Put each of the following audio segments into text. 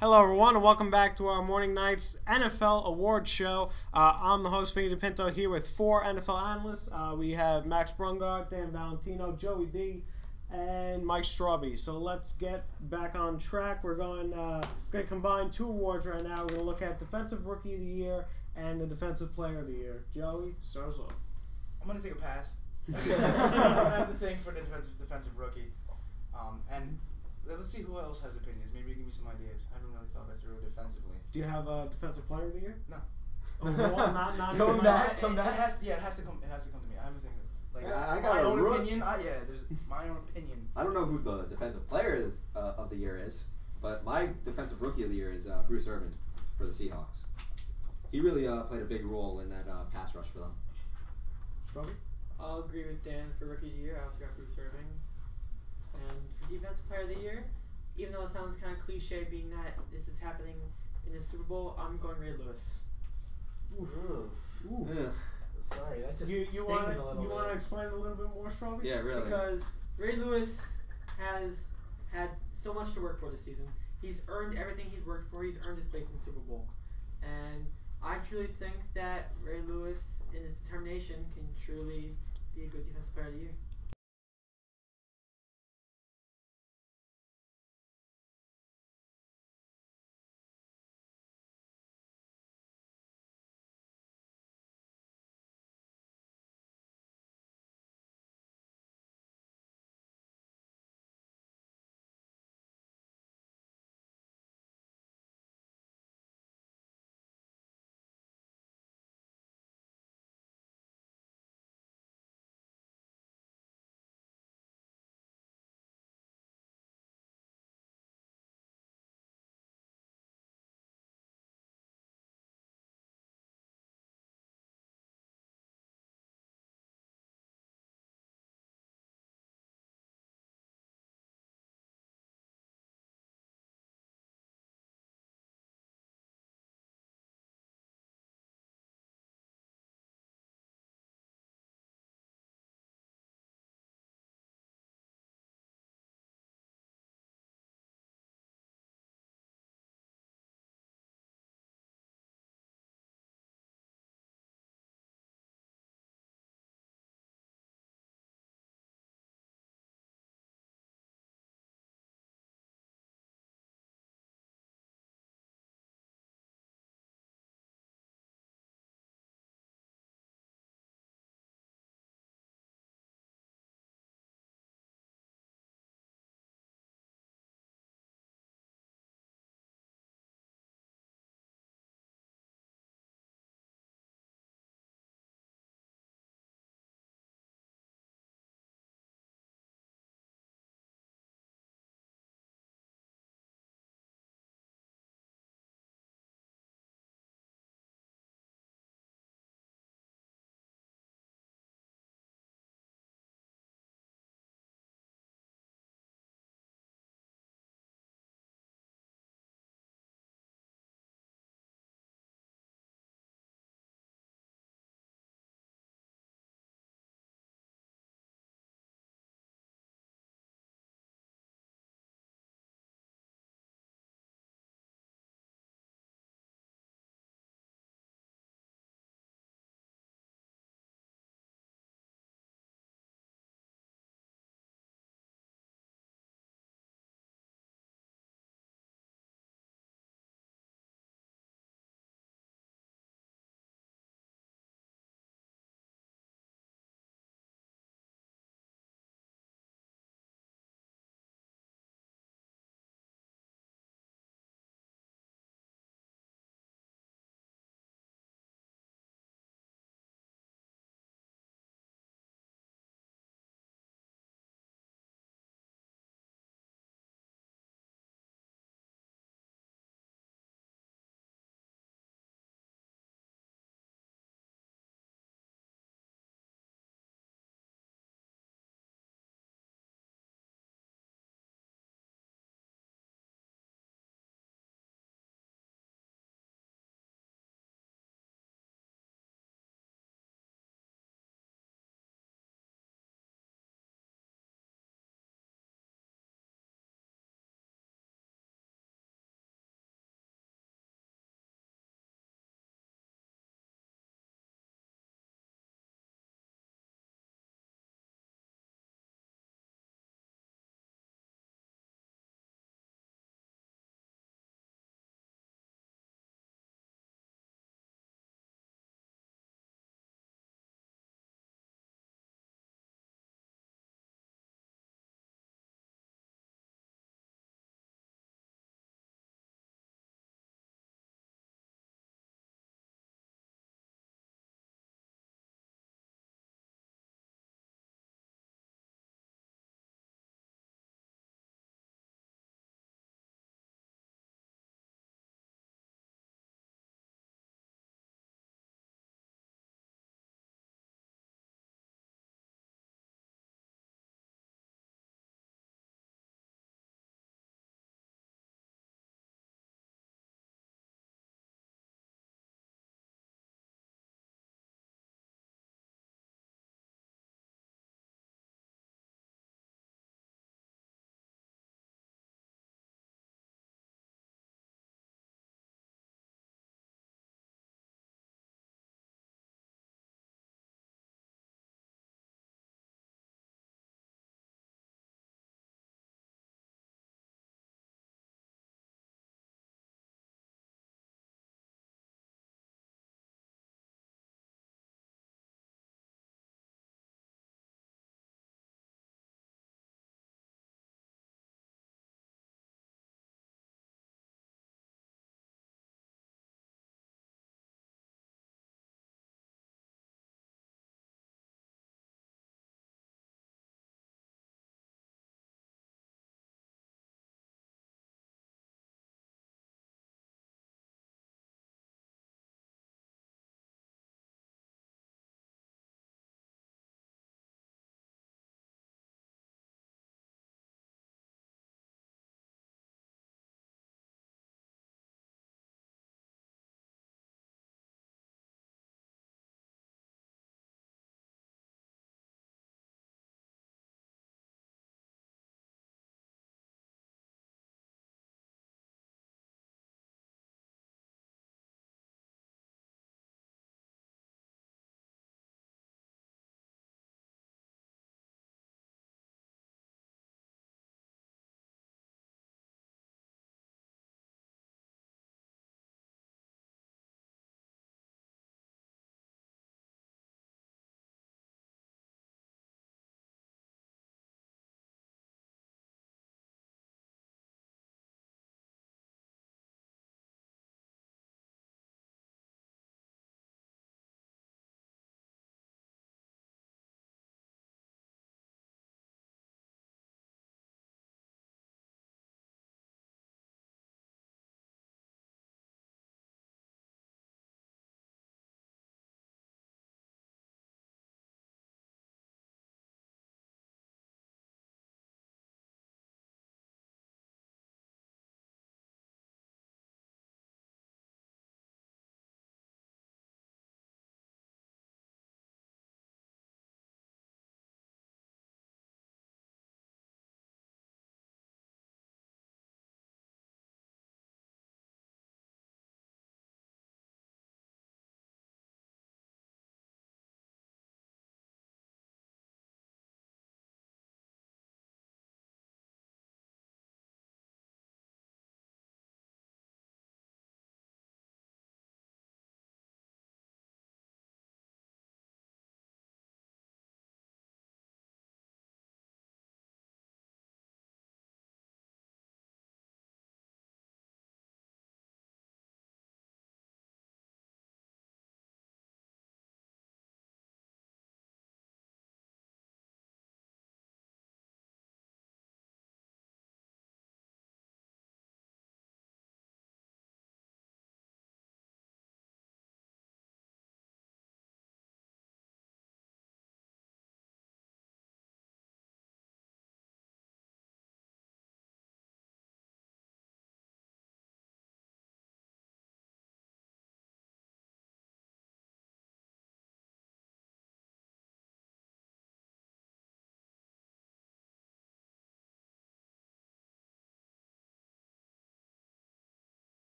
Hello, everyone, and welcome back to our Morning Nights NFL Awards Show. I'm the host, Vinny DePinto, here with four NFL analysts. We have Max Brungard, Dan Valentino, Joey D, and Mike Strawby. So let's get back on track. We're going to combine two awards right now. We're going to look at Defensive Rookie of the Year and the Defensive Player of the Year. Joey, start us off. I'm going to take a pass. I don't have the thing for the defensive rookie. And let's see who else has opinions. Maybe give me some ideas. I haven't really thought it through defensively. Do you have a Defensive Player of the Year? No. Overall, not Come back. It has to come. It has to come to me. I haven't think of it. Like I got my a own rook. opinion. There's my own opinion. I don't know who the defensive player of the year is, but my defensive rookie of the year is Bruce Irvin for the Seahawks. He really played a big role in that pass rush for them. Strawby? I'll agree with Dan for Rookie of the Year. I also got Bruce Irving. And for Defensive Player of the Year, even though it sounds kind of cliche being that this is happening in the Super Bowl, I'm going Ray Lewis. Ooh. Sorry, that just You stings want a little bit. You want to explain a little bit more, Strawby? Yeah, really. Because Ray Lewis has had so much to work for this season. He's earned everything he's worked for. He's earned his place in the Super Bowl. And I truly think that Ray Lewis, in his determination, can truly be a good Defensive Player of the Year.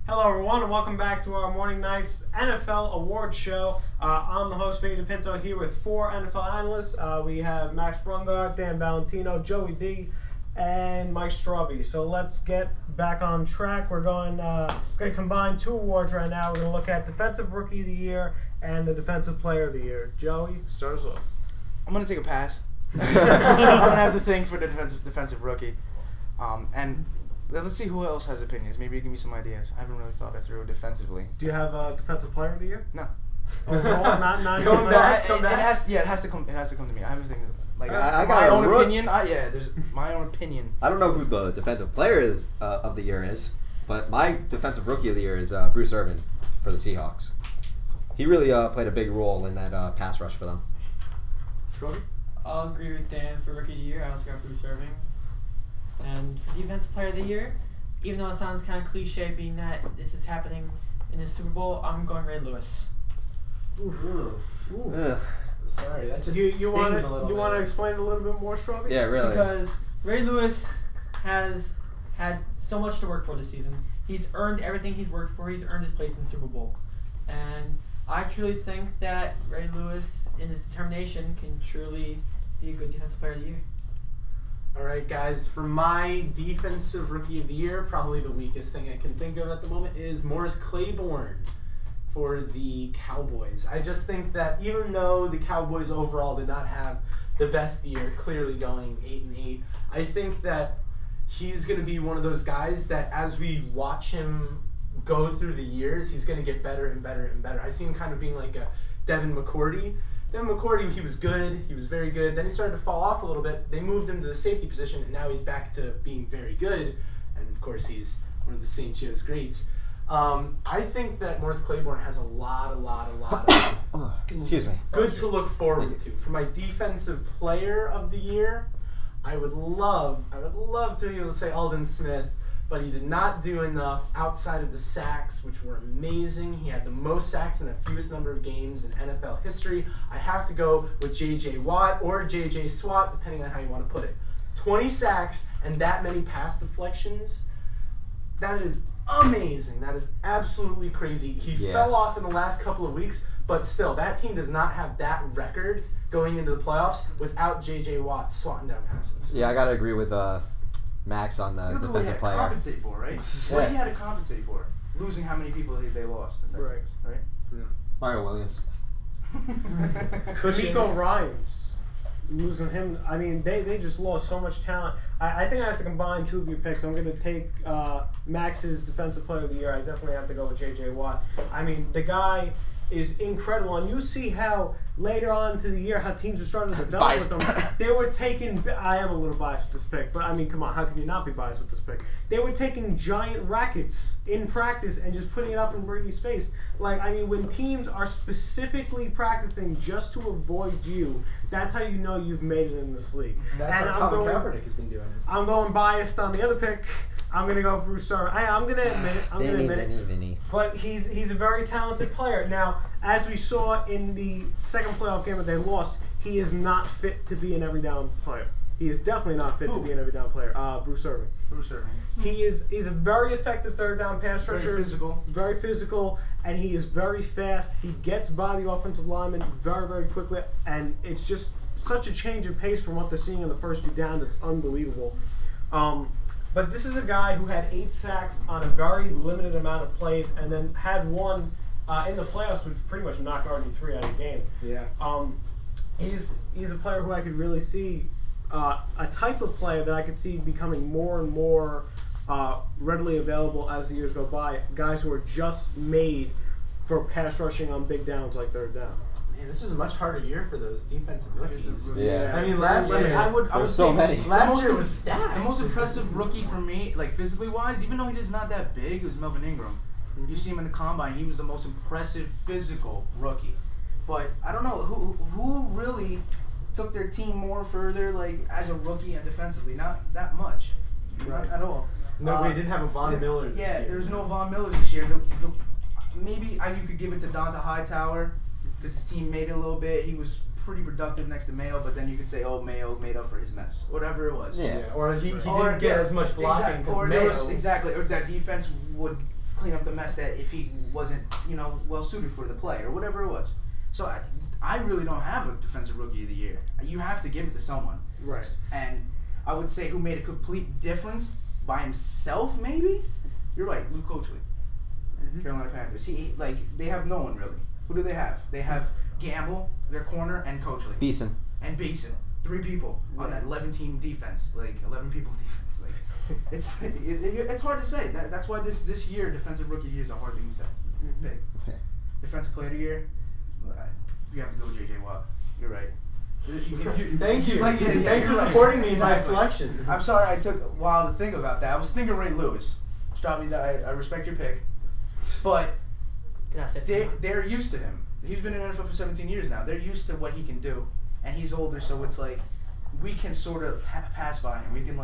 Hello, everyone, and welcome back to our Morning Nights NFL Awards Show. I'm the host, Vinny DePinto, here with 4 NFL analysts. We have Max Brungard, Dan Valentino, Joey D, and Mike Straube. So let's get back on track. We're going to combine 2 awards right now. We're going to look at Defensive Rookie of the Year and the Defensive Player of the Year. Joey, start us off. I'm going to take a pass. I'm going to have the thing for the defensive rookie. And let's see who else has opinions. Maybe you give me some ideas. I haven't really thought it through defensively. Do you have a Defensive Player of the Year? No. Overall, not It has to come to me. I have a thing. Like I got my own a opinion. There's my own opinion. I don't know who the defensive player of the year is, but my defensive rookie of the year is Bruce Irvin for the Seahawks. He really played a big role in that pass rush for them. Straube? I'll agree with Dan for Rookie of the Year. I also got Bruce Irvin. And for Defensive Player of the Year, even though it sounds kind of cliche being that this is happening in the Super Bowl, I'm going Ray Lewis. Sorry, that just You want stings a little bit. to explain it a little bit more, Straube? Yeah, really. Because Ray Lewis has had so much to work for this season. He's earned everything he's worked for. He's earned his place in the Super Bowl. And I truly think that Ray Lewis, in his determination, can truly be a good Defensive Player of the Year. All right, guys, for my Defensive Rookie of the Year, probably the weakest thing I can think of at the moment is Morris Claiborne for the Cowboys. I just think that even though the Cowboys overall did not have the best year, clearly going 8-8, I think that he's going to be one of those guys that as we watch him go through the years, he's going to get better and better and better. I see him kind of being like a Devin McCourty. Devin McCourty, he was good. He was very good. Then he started to fall off a little bit. They moved him to the safety position, and now he's back to being very good. And, of course, he's one of the St. Joe's greats. I think that Morris Claiborne has a lot of Excuse me. good to look forward to. For my Defensive Player of the Year, I would love to be able to say Aldon Smith, but he did not do enough outside of the sacks, which were amazing. He had the most sacks in the fewest number of games in NFL history. I have to go with J.J. Watt or J.J. Swat, depending on how you want to put it. 20 sacks and that many pass deflections, that is amazing. That is absolutely crazy. He fell off in the last couple of weeks, but still, that team does not have that record going into the playoffs without J.J. Watt swatting down passes. Yeah, I gotta agree with Max on the Look at what he had defensive to player. compensate for, right? What he had to compensate for? Losing how many people they lost, the Texans, right? Mario Williams. D'Amico Ryans, losing him. I mean, they just lost so much talent. I think I have to combine 2 of your picks. I'm going to take Max's Defensive Player of the Year. I definitely have to go with J.J. Watt. I mean, the guy is incredible, and you see how later on into the year how teams are starting to develop with them. They were taking. I am a little biased with this pick, but I mean, come on, how can you not be biased with this pick? They were taking giant rackets in practice and just putting it up in Brady's face. Like, I mean, when teams are specifically practicing just to avoid you, that's how you know you've made it in this league. That's and how Colin Kaepernick has been doing it. I'm going biased on the other pick. I'm going to go Bruce Irvin. I'm going to admit it. Vinny. But he's a very talented player. Now, as we saw in the second playoff game that they lost, he is not fit to be an every down player. He is definitely not fit to be an every down player. Bruce Irvin. He's a very effective third down pass rusher. Very physical, and he is very fast. He gets by the offensive lineman very, very quickly, and it's just such a change of pace from what they're seeing in the first 2 downs. It's unbelievable. But this is a guy who had 8 sacks on a very limited amount of plays, and then had one in the playoffs, which pretty much knocked RG3 out of the game. Yeah. He's a player who I could really see, a type of player that I could see becoming more and more readily available as the years go by. Guys who are just made for pass rushing on big downs like third down. Man, this was a much harder year for those defensive rookies. Yeah. I mean, last year I would so say many. Last year was stacked. The most impressive rookie for me, like physically wise, even though he is not that big, it was Melvin Ingram. You see him in the combine; he was the most impressive physical rookie. But I don't know who really took their team more further, like as a rookie and defensively. Not that much, not at all. No, they didn't have a Von Miller this year. There's no Von Miller this year. Maybe you could give it to Donta Hightower because his team made it a little bit. He was pretty productive next to Mayo, but then you could say, oh, Mayo made up for his mess. Whatever it was. Yeah, or he didn't get as much blocking because Mayo... Exactly, or that defense would clean up the mess that if he wasn't, well suited for the play or whatever it was. So I really don't have a defensive rookie of the year. You have to give it to someone. Right. And I would say who made a complete difference by himself, maybe? You're right, Luke Coachley. Carolina Panthers. They have no one really. Who do they have? They have Gamble, their corner, and Coachley. Beeson. And Beeson. 3 people on that 11-team defense. 11 people defense. It's hard to say. That's why this year, defensive rookie of the year is a hard thing to say. It's big. Okay. Defensive player of the year, you have to go with J.J. Watt. You're right. Thank you. Thanks for right. supporting me in my Exactly. selection. I'm sorry I took a while to think about that. I was thinking Ray Lewis. Stravi, I respect your pick. But they're used to him. He's been in the NFL for 17 years now. They're used to what he can do. And he's older, so it's like we can sort of pass by him. We can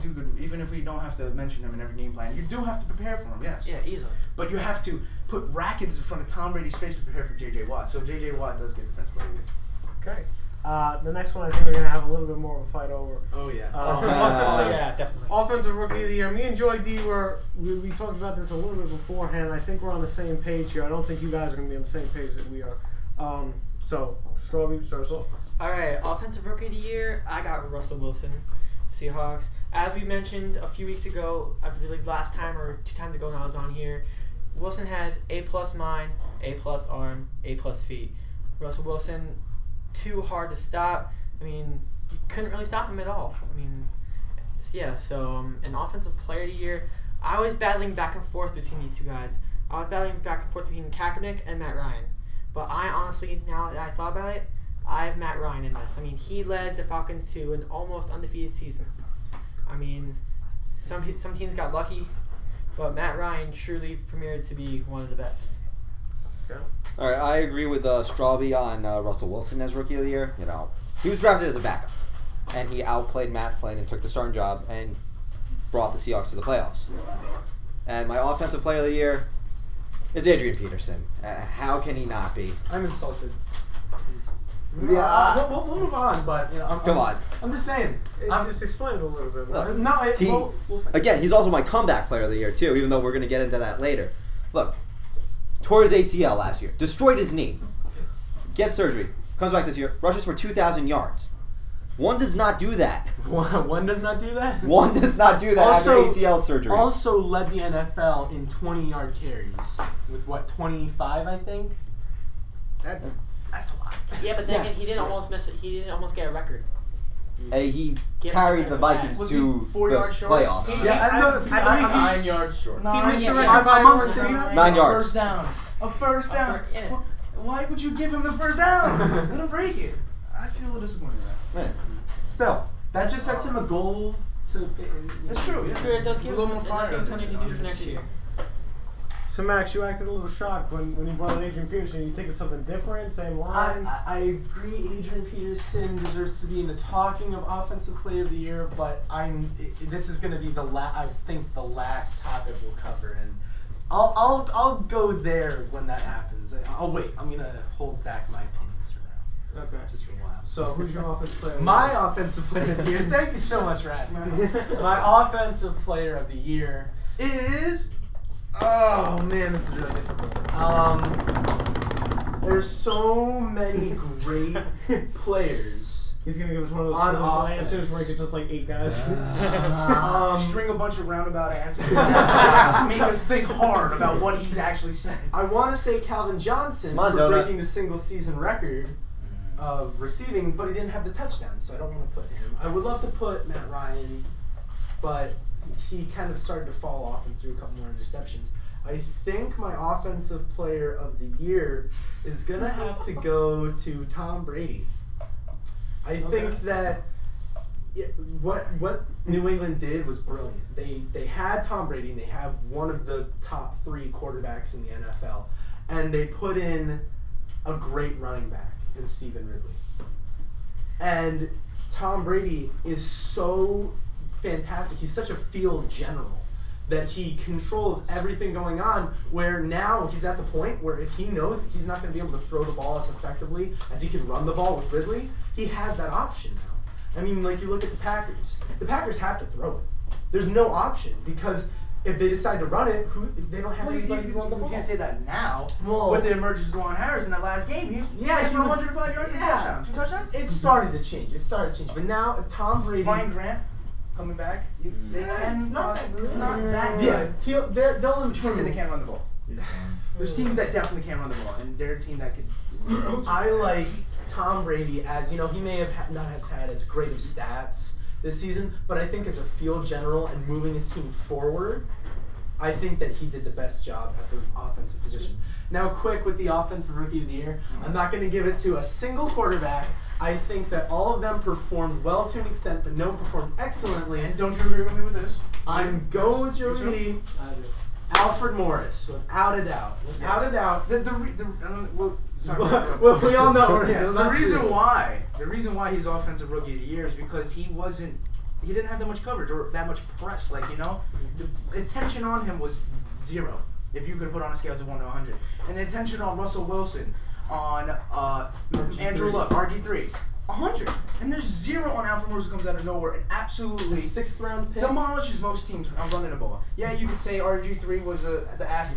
do good, even if we don't have to mention him in every game plan. You do have to prepare for him, yes. Yeah, easily. But you have to put rackets in front of Tom Brady's face to prepare for J.J. Watt. So J.J. Watt does get defensive player of the year. Okay. The next one I think we're going to have a little bit more of a fight over. Oh, yeah. Offensive, definitely. offensive rookie of the year. Me and Joy D we talked about this a little bit beforehand. I think we're on the same page here. I don't think you guys are going to be on the same page that we are. So, Strawberry, start us off. All right, offensive rookie of the year, I got Russell Wilson, Seahawks. As we mentioned a few weeks ago, I believe last time or 2 times ago when I was on here, Wilson has A+ mind, A+ arm, A+ feet. Russell Wilson, too hard to stop. I mean, you couldn't really stop him at all. I mean, yeah, so an offensive player of the year, I was battling back and forth between these 2 guys. I was battling back and forth between Kaepernick and Matt Ryan. But I honestly, now that I thought about it, I have Matt Ryan in this. I mean, he led the Falcons to an almost undefeated season. I mean, some teams got lucky, but Matt Ryan truly premiered to be one of the best. Okay. All right, I agree with Strawby on Russell Wilson as Rookie of the Year. He was drafted as a backup, and he outplayed Matt Flynn and took the starting job and brought the Seahawks to the playoffs. And my Offensive Player of the Year is Adrian Peterson. How can he not be? I'm insulted. Yeah. We'll move on, but I'm just saying. Just explain it a little bit more. We'll Again, he's also my comeback player of the year too, even though we're going to get into that later. Look, tore his ACL last year, destroyed his knee, gets surgery, comes back this year, rushes for 2,000 yards. One does not do that. One does not do that? One does not do that after ACL surgery. Also led the NFL in 20-yard carries with 25, I think. That's a lot. Yeah, but then again, he didn't almost miss it. He didn't almost get a record. He carried the Vikings Was to he 4 the yards short? playoffs. I'm 9 yards short. No, He was the I'm on the same. 9 yards. First down. A first down. Why would you give him the first down? Let him break it. I feel a little disappointed in that. Man. Still, that just sets him a goal to fit in. That's true. Yeah. Sure, it does give A little more fire. him plenty to do for next year. So Max, you acted a little shocked when you brought in Adrian Peterson. You think it's something different, same line? I agree. Adrian Peterson deserves to be in the talking of Offensive Player of the Year, but this is going to be the last topic we'll cover, and I'll go there when that happens. I'll wait. I'm going to hold back my opinions for now. Okay. Just for a while. So who's your offensive player? My Offensive Player of the Year. Thank you so much for asking. My Offensive Player of the Year is. Oh man, this is really difficult. There's so many great players. He's gonna give us one of those On political offense. answers where he gets just like 8 guys. String a bunch of roundabout answers. Make us think hard about what he's actually saying. I want to say Calvin Johnson Come on, for Donut. breaking the single season record of receiving, but he didn't have the touchdown, so I don't want to put him. I would love to put Matt Ryan, but he kind of started to fall off and threw a couple more interceptions. I think my Offensive Player of the Year is going to have to go to Tom Brady. I think that what New England did was brilliant. They had Tom Brady, and they have one of the top 3 quarterbacks in the NFL, and they put in a great running back in Stephen Ridley. And Tom Brady is so fantastic. He's such a field general that he controls everything going on, where now he's at the point where if he knows that he's not going to be able to throw the ball as effectively as he can run the ball with Ridley, he has that option now. I mean, like, you look at the Packers. The Packers have to throw it. There's no option because if they decide to run it, they don't have Well, anybody to run the you ball. can't say that now. Well, With the emergence of Dwan Harris in that last game, he Yeah, ran he for was- 105 yards and a touchdown. 2 touchdowns? it started to change. But now Tom Brady. Brian Grant coming back. They can it's not that possibly. It's not that Yeah, good. they'll You can't say they improve. can't run the ball. There's teams that definitely can't run the ball, and they're a team that could. I like Tom Brady as, he may have not have had as great of stats this season, but I think as a field general and moving his team forward, I think that he did the best job at the offensive position. Now, quick with the offensive rookie of the year, I'm not going to give it to a single quarterback. I think that all of them performed well to an extent, but no performed excellently. And don't you agree with me with this? I'm going with Joey D. Alfred Morris, without a doubt. Without a doubt. Well, we all know. Yes, the reason why he's offensive rookie of the year is because he didn't have that much coverage or that much press. The attention on him was 0. If you could put on a scale of 1 to 100, and the attention on Russell Wilson, on Andrew Luck, RG3, 100, and there's 0 on Alfred Morris who comes out of nowhere and absolutely 6th round pick. demolishes most teams on running the ball. Yeah, you could say RG3 was the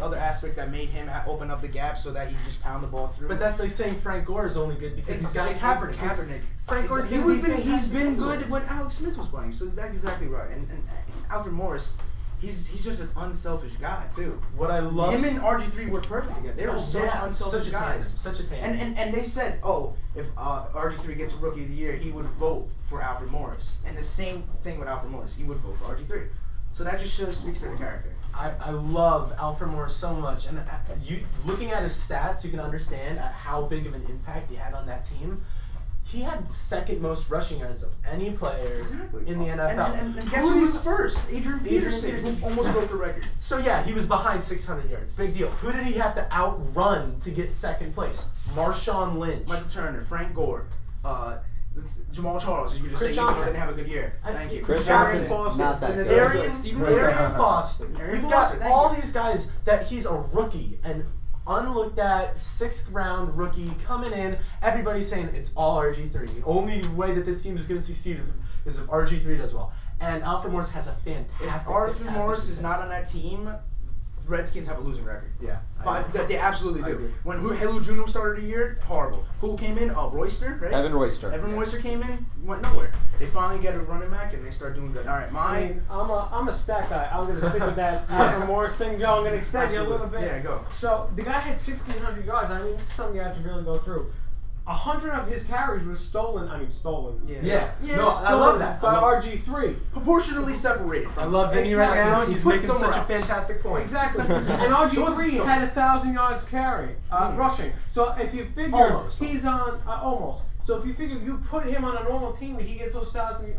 other aspect that made him open up the gap so that he could just pound the ball through. But that's like saying Frank Gore is only good because he's got Kaepernick. Frank Gore's he's been good when Alex Smith was playing, so that's exactly right. And Alfred Morris, he's just an unselfish guy too. What I love Him and RG3 were perfect together. They were such unselfish guys. Such a tandem. And they said, if RG3 gets a Rookie of the Year, he would vote for Alfred Morris. And the same thing with Alfred Morris, he would vote for RG3. So that just speaks to the character. I love Alfred Morris so much, and looking at his stats, you can understand how big of an impact he had on that team. He had 2nd most rushing yards of any player in the NFL. And guess who was first? Adrian Peterson, who almost broke the record. So yeah, he was behind 600 yards. Big deal. Who did he have to outrun to get 2nd place? Marshawn Lynch. Michael Turner, Frank Gore, Jamal Charles. You could just Chris say Johnson. he didn't have a good year. Thank you. Chris Arian Johnson, not that good. Arian Arian Foster. Arian We've Foster, got thank all you. these guys that he's a rookie and unlooked at 6th round rookie coming in. Everybody's saying it's all RG3. The only way that this team is going to succeed is if RG3 does well. And Alfred Morris has a fantastic. If Alfred Morris is not on that team, Redskins have a losing record. Yeah, They absolutely I do. agree. When Helu Juno started the year, horrible. Who came in? Royster, right? Evan Royster. Evan Royster came in, went nowhere. They finally get a running back and they start doing good. All right, I'm a stat guy. I'm gonna stick with that Alfred Morris thing, Joe. I'm gonna extend you a little bit. Yeah, go. So the guy had 1,600 yards. I mean, this is something you have to really go through. 100 of his carries were stolen. Yeah. Yes, No, I love that. By RG3. Proportionally separated. I love Vinny right now. He's Put making somewhere such a else. fantastic point. Exactly. And It was a RG3 steal. had 1,000 yards rushing. So if you figure Almost. he's on almost. So if you figure you put him on a normal team, he gets those 1,000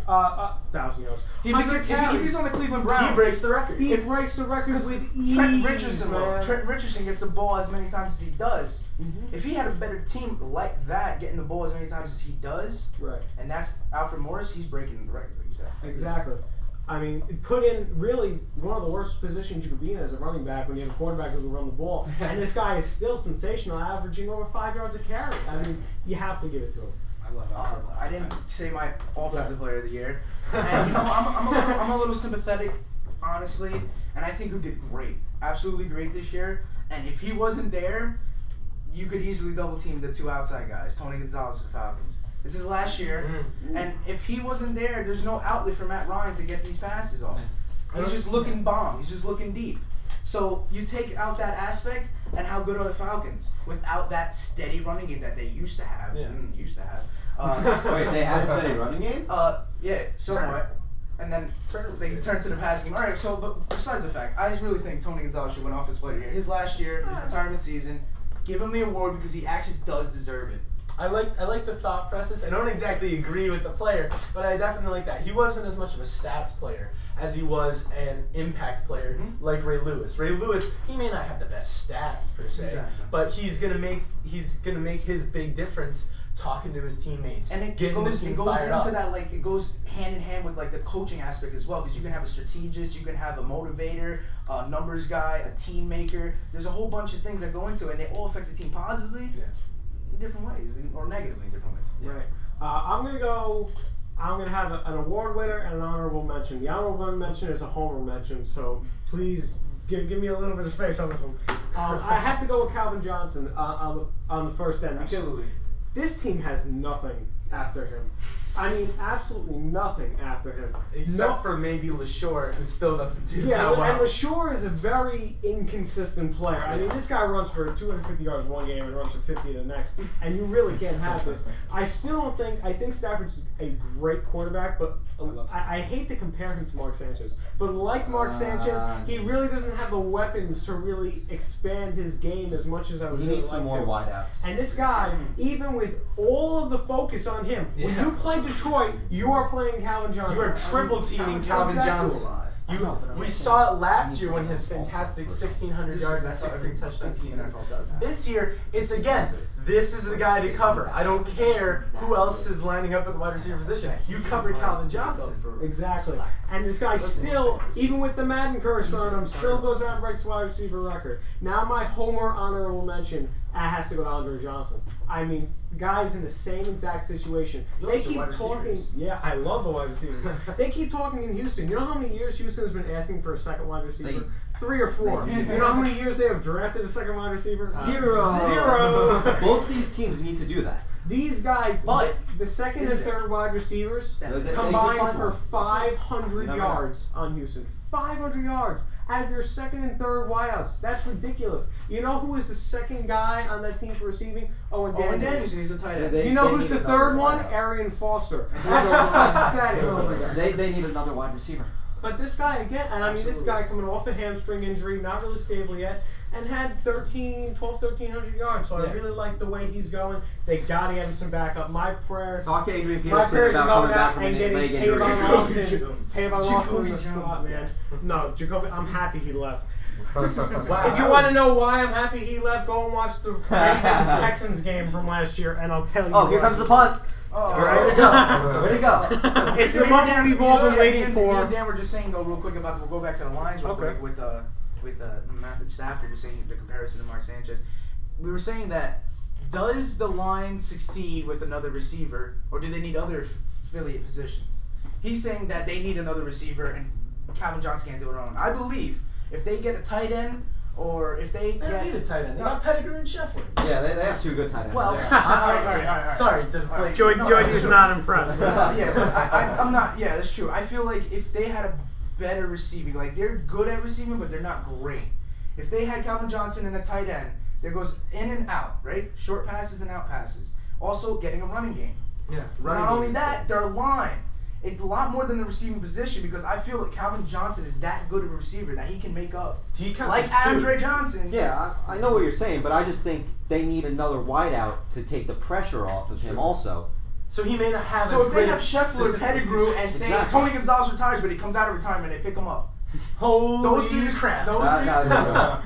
yards. If he's on the Cleveland Browns, He breaks the record. He breaks the record with ease. Trent Richardson gets the ball as many times as he does. Mm-hmm. If he had a better team like that, getting the ball as many times as he does, Right. and that's Alfred Morris, he's breaking the records, like you said. Exactly. I mean, put in really one of the worst positions you could be in as a running back when you have a quarterback who can run the ball. And this guy is still sensational, averaging over 5 yards a carry. I mean, you have to give it to him. I love Alfred. I didn't say my offensive player of the year, and I'm a little sympathetic, honestly, and I think who did great, absolutely great this year. And if he wasn't there, you could easily double team the 2 outside guys, Tony Gonzalez for the Falcons. This is last year, and if he wasn't there, there's no outlet for Matt Ryan to get these passes off. He's just looking bomb. He's just looking deep. So you take out that aspect, and how good are the Falcons without that steady running game that they used to have? Yeah. Wait, they had a steady running game? Yeah, somewhat. And then they turn to the passing game. All right, so but besides the fact, I really think Tony Gonzalez should win Offensive Player of the Year. His last year, his retirement season, give him the award because he actually does deserve it. I like the thought process. I don't exactly agree with the player, but I definitely like that. He wasn't as much of a stats player as he was an impact player like Ray Lewis. Ray Lewis, he may not have the best stats per se, Exactly. but he's gonna make his big difference talking to his teammates And it getting goes the team into fired up. that, like, it goes hand in hand with like the coaching aspect as well, because you can have a strategist, you can have a motivator, a numbers guy, a team maker. There's a whole bunch of things that go into it, and they all affect the team positively in different ways, or negatively in different ways. Right. I'm going to go I'm going to have an award winner and an honorable mention. The honorable mention is a homer mention, so please give me a little bit of space on this one. I have to go with Calvin Johnson on the first end because Absolutely. this team has nothing after him. I mean, absolutely nothing after him. Except for maybe LaShore, who still doesn't do Yeah, that well. and LaShore is a very inconsistent player. I mean, this guy runs for 250 yards one game and runs for 50 the next, and you really can't have this. I still don't think. I think Stafford's a great quarterback, but I hate to compare him to Mark Sanchez. But like Mark Sanchez, he really doesn't have the weapons to really expand his game as much as I would He really needs like some more to. wideouts. And this guy, even with all of the focus on him, when you play Detroit, you are playing Calvin Johnson. You are triple teaming Calvin Johnson. We saw it last year when his fantastic 1,600 yards and 16 touchdown season. This year, it's again, this is the guy to cover. I don't care who else is lining up at the wide receiver position. You cover Calvin Johnson. Exactly. And this guy still, even with the Madden curse on him, still goes out and breaks wide receiver record. Now my homer honorable mention has to go to Andre Johnson. I mean, guys in the same exact situation. They keep talking. Yeah, I love the wide receivers. They keep talking in Houston. You know how many years Houston has been asking for a second wide receiver? 3 or 4. You know how many years they have drafted a second wide receiver? 0. Both these teams need to do that. These guys, But the second and third wide receivers They combined can for find 500 one. yards on Houston. 500 yards out of your second and third wideouts. That's ridiculous. You know who is the second guy on that team for receiving? Owen Owen Daniels. Daniels, he's a tight end. They- You know they who's need the another third one? wideout. Arian Foster. Pathetic. They need another wide receiver. But this guy again, and I mean this Absolutely. guy coming off a hamstring injury, not really stable yet, and had 1,300 yards. So I really like the way he's going. They got to get him some backup. My prayers. Talk to Adrian My Peterson prayers are about going coming back out from and a getting leg injury. Tavon Austin. Tavon Austin in Jacoby the spot, Jones. man. No, Jacoby, I'm happy he left. Wow. If you want to know why I'm happy he left, go and watch the Ravens Texans game from last year, and I'll tell you. Oh, here why. comes the punt. Oh, Way to go. Way to go. It's the moment we've all been waiting Me for. and Dan were just saying though, real quick about. We'll go back to the Lions real Okay. quick with Matthew Stafford. Just saying the comparison to Mark Sanchez. We were saying that does the Lions succeed with another receiver, or do they need other affiliate positions? He's saying that they need another receiver, and Calvin Johnson can't do it alone. I believe if they get a tight end, or if they They don't get need a tight end. They got Pettigrew and Shefflin. Yeah, they have 2 good tight ends. well, there. all right. Sorry, Joey, No, Joey's that's true. not impressed. Yeah, but I'm not. Yeah, that's true. I feel like if they had a better receiving, like they're good at receiving, but they're not great. If they had Calvin Johnson and a tight end, there goes in and out, right? Short passes and out passes. Also, getting a running game. Yeah. Not only that, their line. It's a lot more than the receiving position because I feel that Calvin Johnson is that good of a receiver that he can make up. He counts Like as 2. Andre Johnson. Yeah, I know what you're saying, but I just think they need another wideout to take the pressure off of him also. So he may not have. So as if they great have a Scheffler, statistics. Pettigrew, and say Exactly. Tony Gonzalez retires, but he comes out of retirement, they pick him up. Holy Those 3 crap! Those 3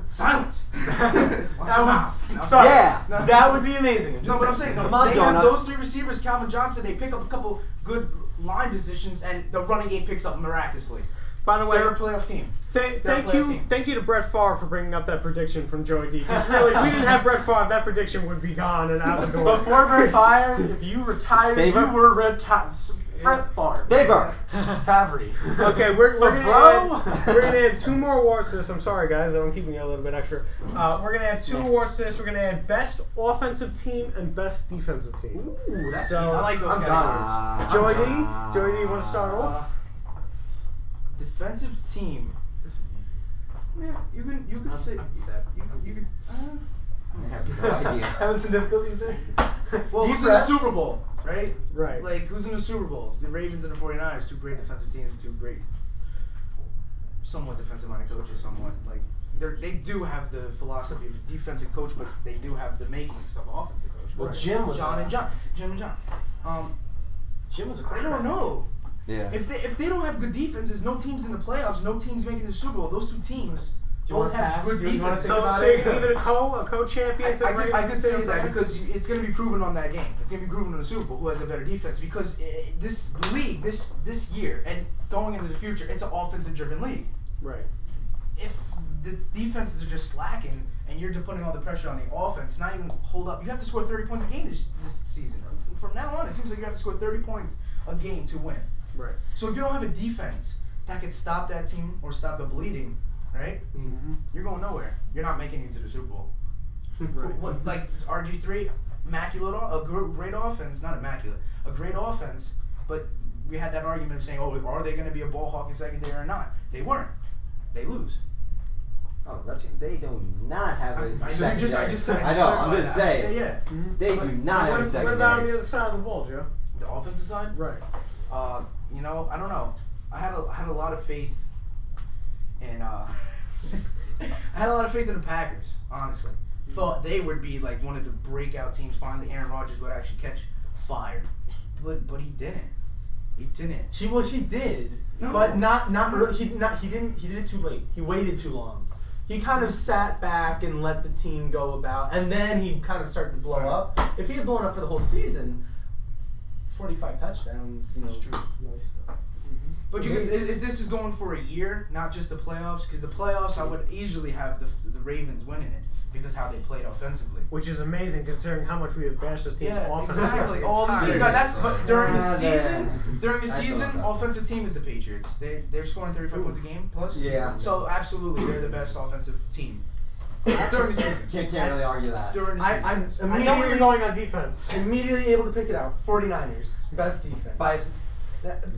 Silence. Watch your mouth. No. Sorry. Yeah. That would be amazing. No, but I'm saying, Come on, they Jonah. have those 3 receivers, Calvin Johnson, they pick up a couple good line positions, and the running game picks up miraculously. By the way, They're a playoff team. They're a playoff team. Thank you to Brett Favre for bringing up that prediction from Joey D. 'Cause really, if we didn't have Brett Favre, that prediction would be gone and out the door. Before Brett Favre, if you retired, Favor? you were retired. Brett Favre. Favor. Favre. Okay, we're Bro. gonna add 2 more awards to this. I'm sorry, guys, that I'm keeping you a little bit extra. We're gonna add 2 awards to this. We're gonna add best offensive team and best defensive team. Ooh, that's So, easy. I like those I'm categories. Joey D, you want to start off? Defensive team. This is easy. Yeah, you can say. I'm set. You can. I have no idea. Having some difficulties there. Well, Deep who's in the breaths. Super Bowl, right? Right. Like, who's in the Super Bowls? The Ravens and the 49ers, 2 great defensive teams, 2 great, somewhat defensive-minded coaches, somewhat. Like, they do have the philosophy of a defensive coach, but they do have the makings of an offensive coach. Well, Right. Jim was Jim and John. Jim was a I quarterback. don't know. Yeah. If they don't have good defenses, no teams in the playoffs, no teams making the Super Bowl. Those 2 teams Do you both wanna have pass? good You wanna defenses. think about So you can even a co-champion to the I Ravens could say and that Favre? because it's going to be proven on that game. It's going to be proven in the Super Bowl who has a better defense because this league, this year, and going into the future, it's an offensive-driven league. Right. If the defenses are just slacking and you're just putting all the pressure on the offense, not even hold up, you have to score 30 points a game this season. From now on, it seems like you have to score 30 points a game to win. Right. So if you don't have a defense that could stop that team or stop the bleeding, right? Mm-hmm. You're going nowhere. You're not making it to the Super Bowl. Right. What, like RG3, immaculate, great offense, not immaculate, a great offense, but we had that argument of saying, oh, are they going to be a ball hawking secondary or not? They weren't. They lose. Oh, the Redskins, they do not have a I secondary. just said. I know, I'm clarified just that. I just saying. say, yeah. They do not have a What secondary. about on the other side of the ball, Joe? The offensive side. Right. You know, I don't know. I had a lot of faith in I had a lot of faith in the Packers, honestly. Thought they would be like one of the breakout teams. Finally, Aaron Rodgers would actually catch fire, but he didn't. He didn't. He did, No. but not he didn't. He did it too late. He waited too long. He kind of sat back and let the team go about, and then he kind of started to blow up. If he had blown up for the whole season, 45 touchdowns, That's true. nice stuff. But you guys, if this is going for a year, not just the playoffs, because the playoffs I would easily have the Ravens winning it because how they played offensively. Which is amazing considering how much we have bashed this team's offense. Exactly. All the Tired. season, but during the That's season, awesome. offensive team is the Patriots. They're scoring 35 points a game plus. Yeah. So absolutely, they're the best offensive team. During the season. Can't really argue that. During the season. I'm I know where you're immediately, going on defense. immediately able to pick it out. 49ers, best defense. Bias.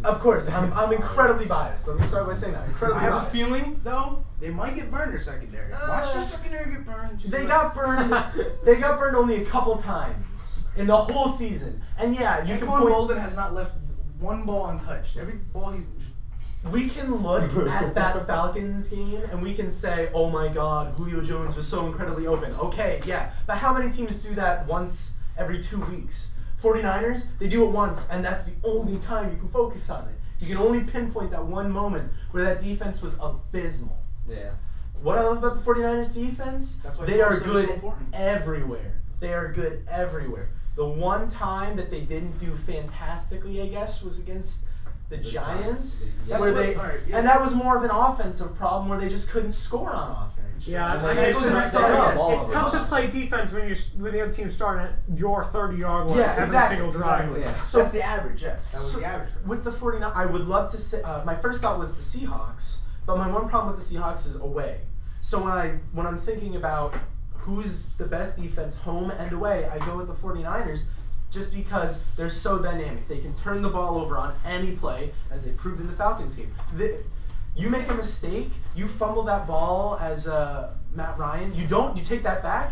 Of course, I'm incredibly biased. Let me start by saying that. I Incredibly have a biased. feeling though they might get burned their secondary. Watch their secondary get burned. They got burned. They got burned only a couple times in the whole season. And yeah, you can Anquan point. Bolden has not left one ball untouched. Every ball he. We can look at that Falcons game and we can say, "Oh my God, Julio Jones was so incredibly open." Okay, yeah, but how many teams do that once every 2 weeks? 49ers, they do it once, and that's the only time you can focus on it. You can only pinpoint that one moment where that defense was abysmal. Yeah. What I love about the 49ers defense, That's why they are Foles is so good important. everywhere. They are good everywhere. The one time that they didn't do fantastically, I guess, was against the Giants. Yeah. Where That's they, what- all right, yeah. And that was more of an offensive problem where they just couldn't score on offense. Yeah, And I then guess goes back it's, to that, it's tough to play defense when the other team's starting at your 30-yard line Yeah, every exactly, single drive. Exactly. Yeah. So- That's the average. Yes, that was So, the average. For them. With the 49ers, I would love to say, my first thought was the Seahawks, but my one problem with the Seahawks is away. So when I'm thinking about who's the best defense, home and away, I go with the 49ers just because they're so dynamic. They can turn the ball over on any play, as they proved in the Falcons game. You make a mistake, you fumble that ball as Matt Ryan, you take that back,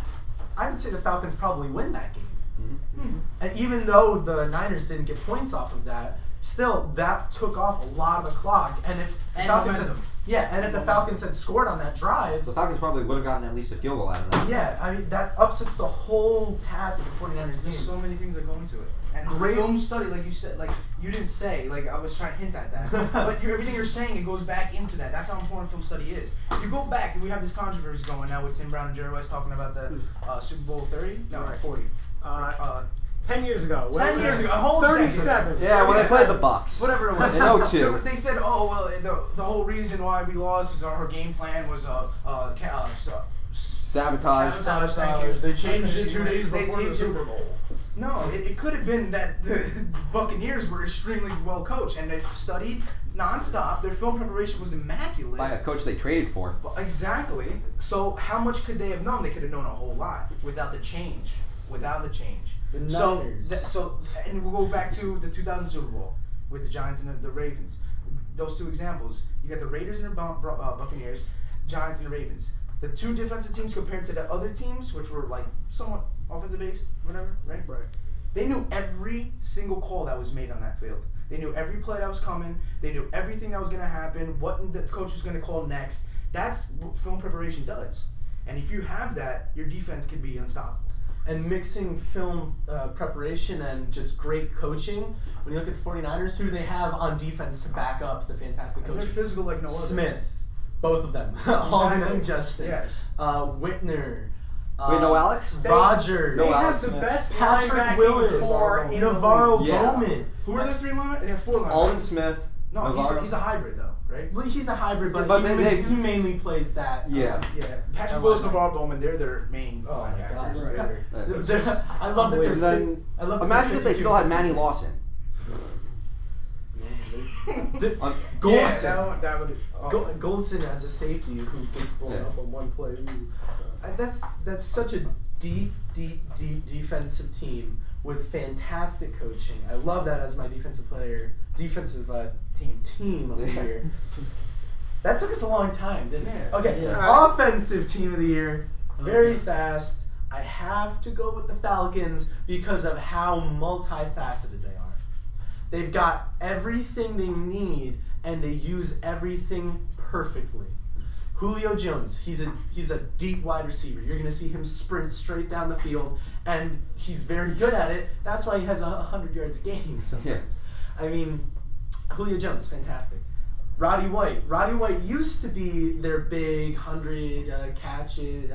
I would say the Falcons probably win that game. Mm-hmm. And even though the Niners didn't get points off of that, still that took off a lot of the clock. And if the And Falcons had, momentum. and if the Falcons had scored on that drive, The Falcons probably would have gotten at least a field goal out of that. yeah, I mean that upsets the whole path of the 49ers game. There's so many things that go into it. And Great- film study, like you said, like you didn't say, like I was trying to hint at that. But everything you're saying, it goes back into that. That's how important film study is. If you go back, and we have this controversy going now with Tim Brown and Jerry West talking about the Super Bowl 30? No, Right. 40. 10 years ago. 10 years ago, a whole decade. 37. Yeah, when they played the Bucks. Whatever it was. In 02. They said, oh, well, the whole reason why we lost is our game plan was Sabotage. Thank you. They changed it 2 days They before the changed it. Super Bowl. No, it could have been that the Buccaneers were extremely well coached and they studied nonstop. Their film preparation was immaculate. By a coach they traded for. Well, exactly. So how much could they have known? They could have known a whole lot without the change. The So, Niners. and we'll go back to the 2000 Super Bowl with the Giants and the Ravens. Those two examples. You got the Raiders and the Buccaneers, Giants and the Ravens. The two defensive teams compared to the other teams, which were like somewhat offensive based, whatever, right? Right. They knew every single call that was made on that field. They knew every play that was coming. They knew everything that was going to happen, what the coach was going to call next. That's what film preparation does. And if you have that, your defense could be unstoppable. And mixing film preparation and just great coaching, when you look at the 49ers, who do they have on defense to back up the fantastic And they're coaching? physical like no other. Smith. Both of them. Allman Exactly. and Justin. Yes. Whitner. Wait, no Alex? Rodgers. They No, have Alex the Smith. best Patrick linebacking Willis. core in the Navarro league. Yeah. Bowman. Who are their three linemen? They have four linemen. Alden Smith. No, Navarro. he's a hybrid though, right? Well, he's a hybrid, but, But he mainly plays that. Yeah. Yeah. Patrick I Willis, like Navarro Bowman, they're their main Oh my gosh. linebackers. Right. I love that they're And then I love that imagine they're if they still had 52-50. Manny Lawson. Goldson. that would. Goldson as a safety who gets blown up on one play. That's such a deep defensive team with fantastic coaching. I love that as my defensive team of the year. That took us a long time, didn't it? Okay, offensive team of the year, very fast. I have to go with the Falcons because of how multifaceted they are. They've got everything they need, and they use everything perfectly. Julio Jones, he's a deep wide receiver. You're going to see him sprint straight down the field, and he's very good at it. That's why he has 100 yards a game sometimes. I mean, Julio Jones, fantastic. Roddy White used to be their big 100 catches.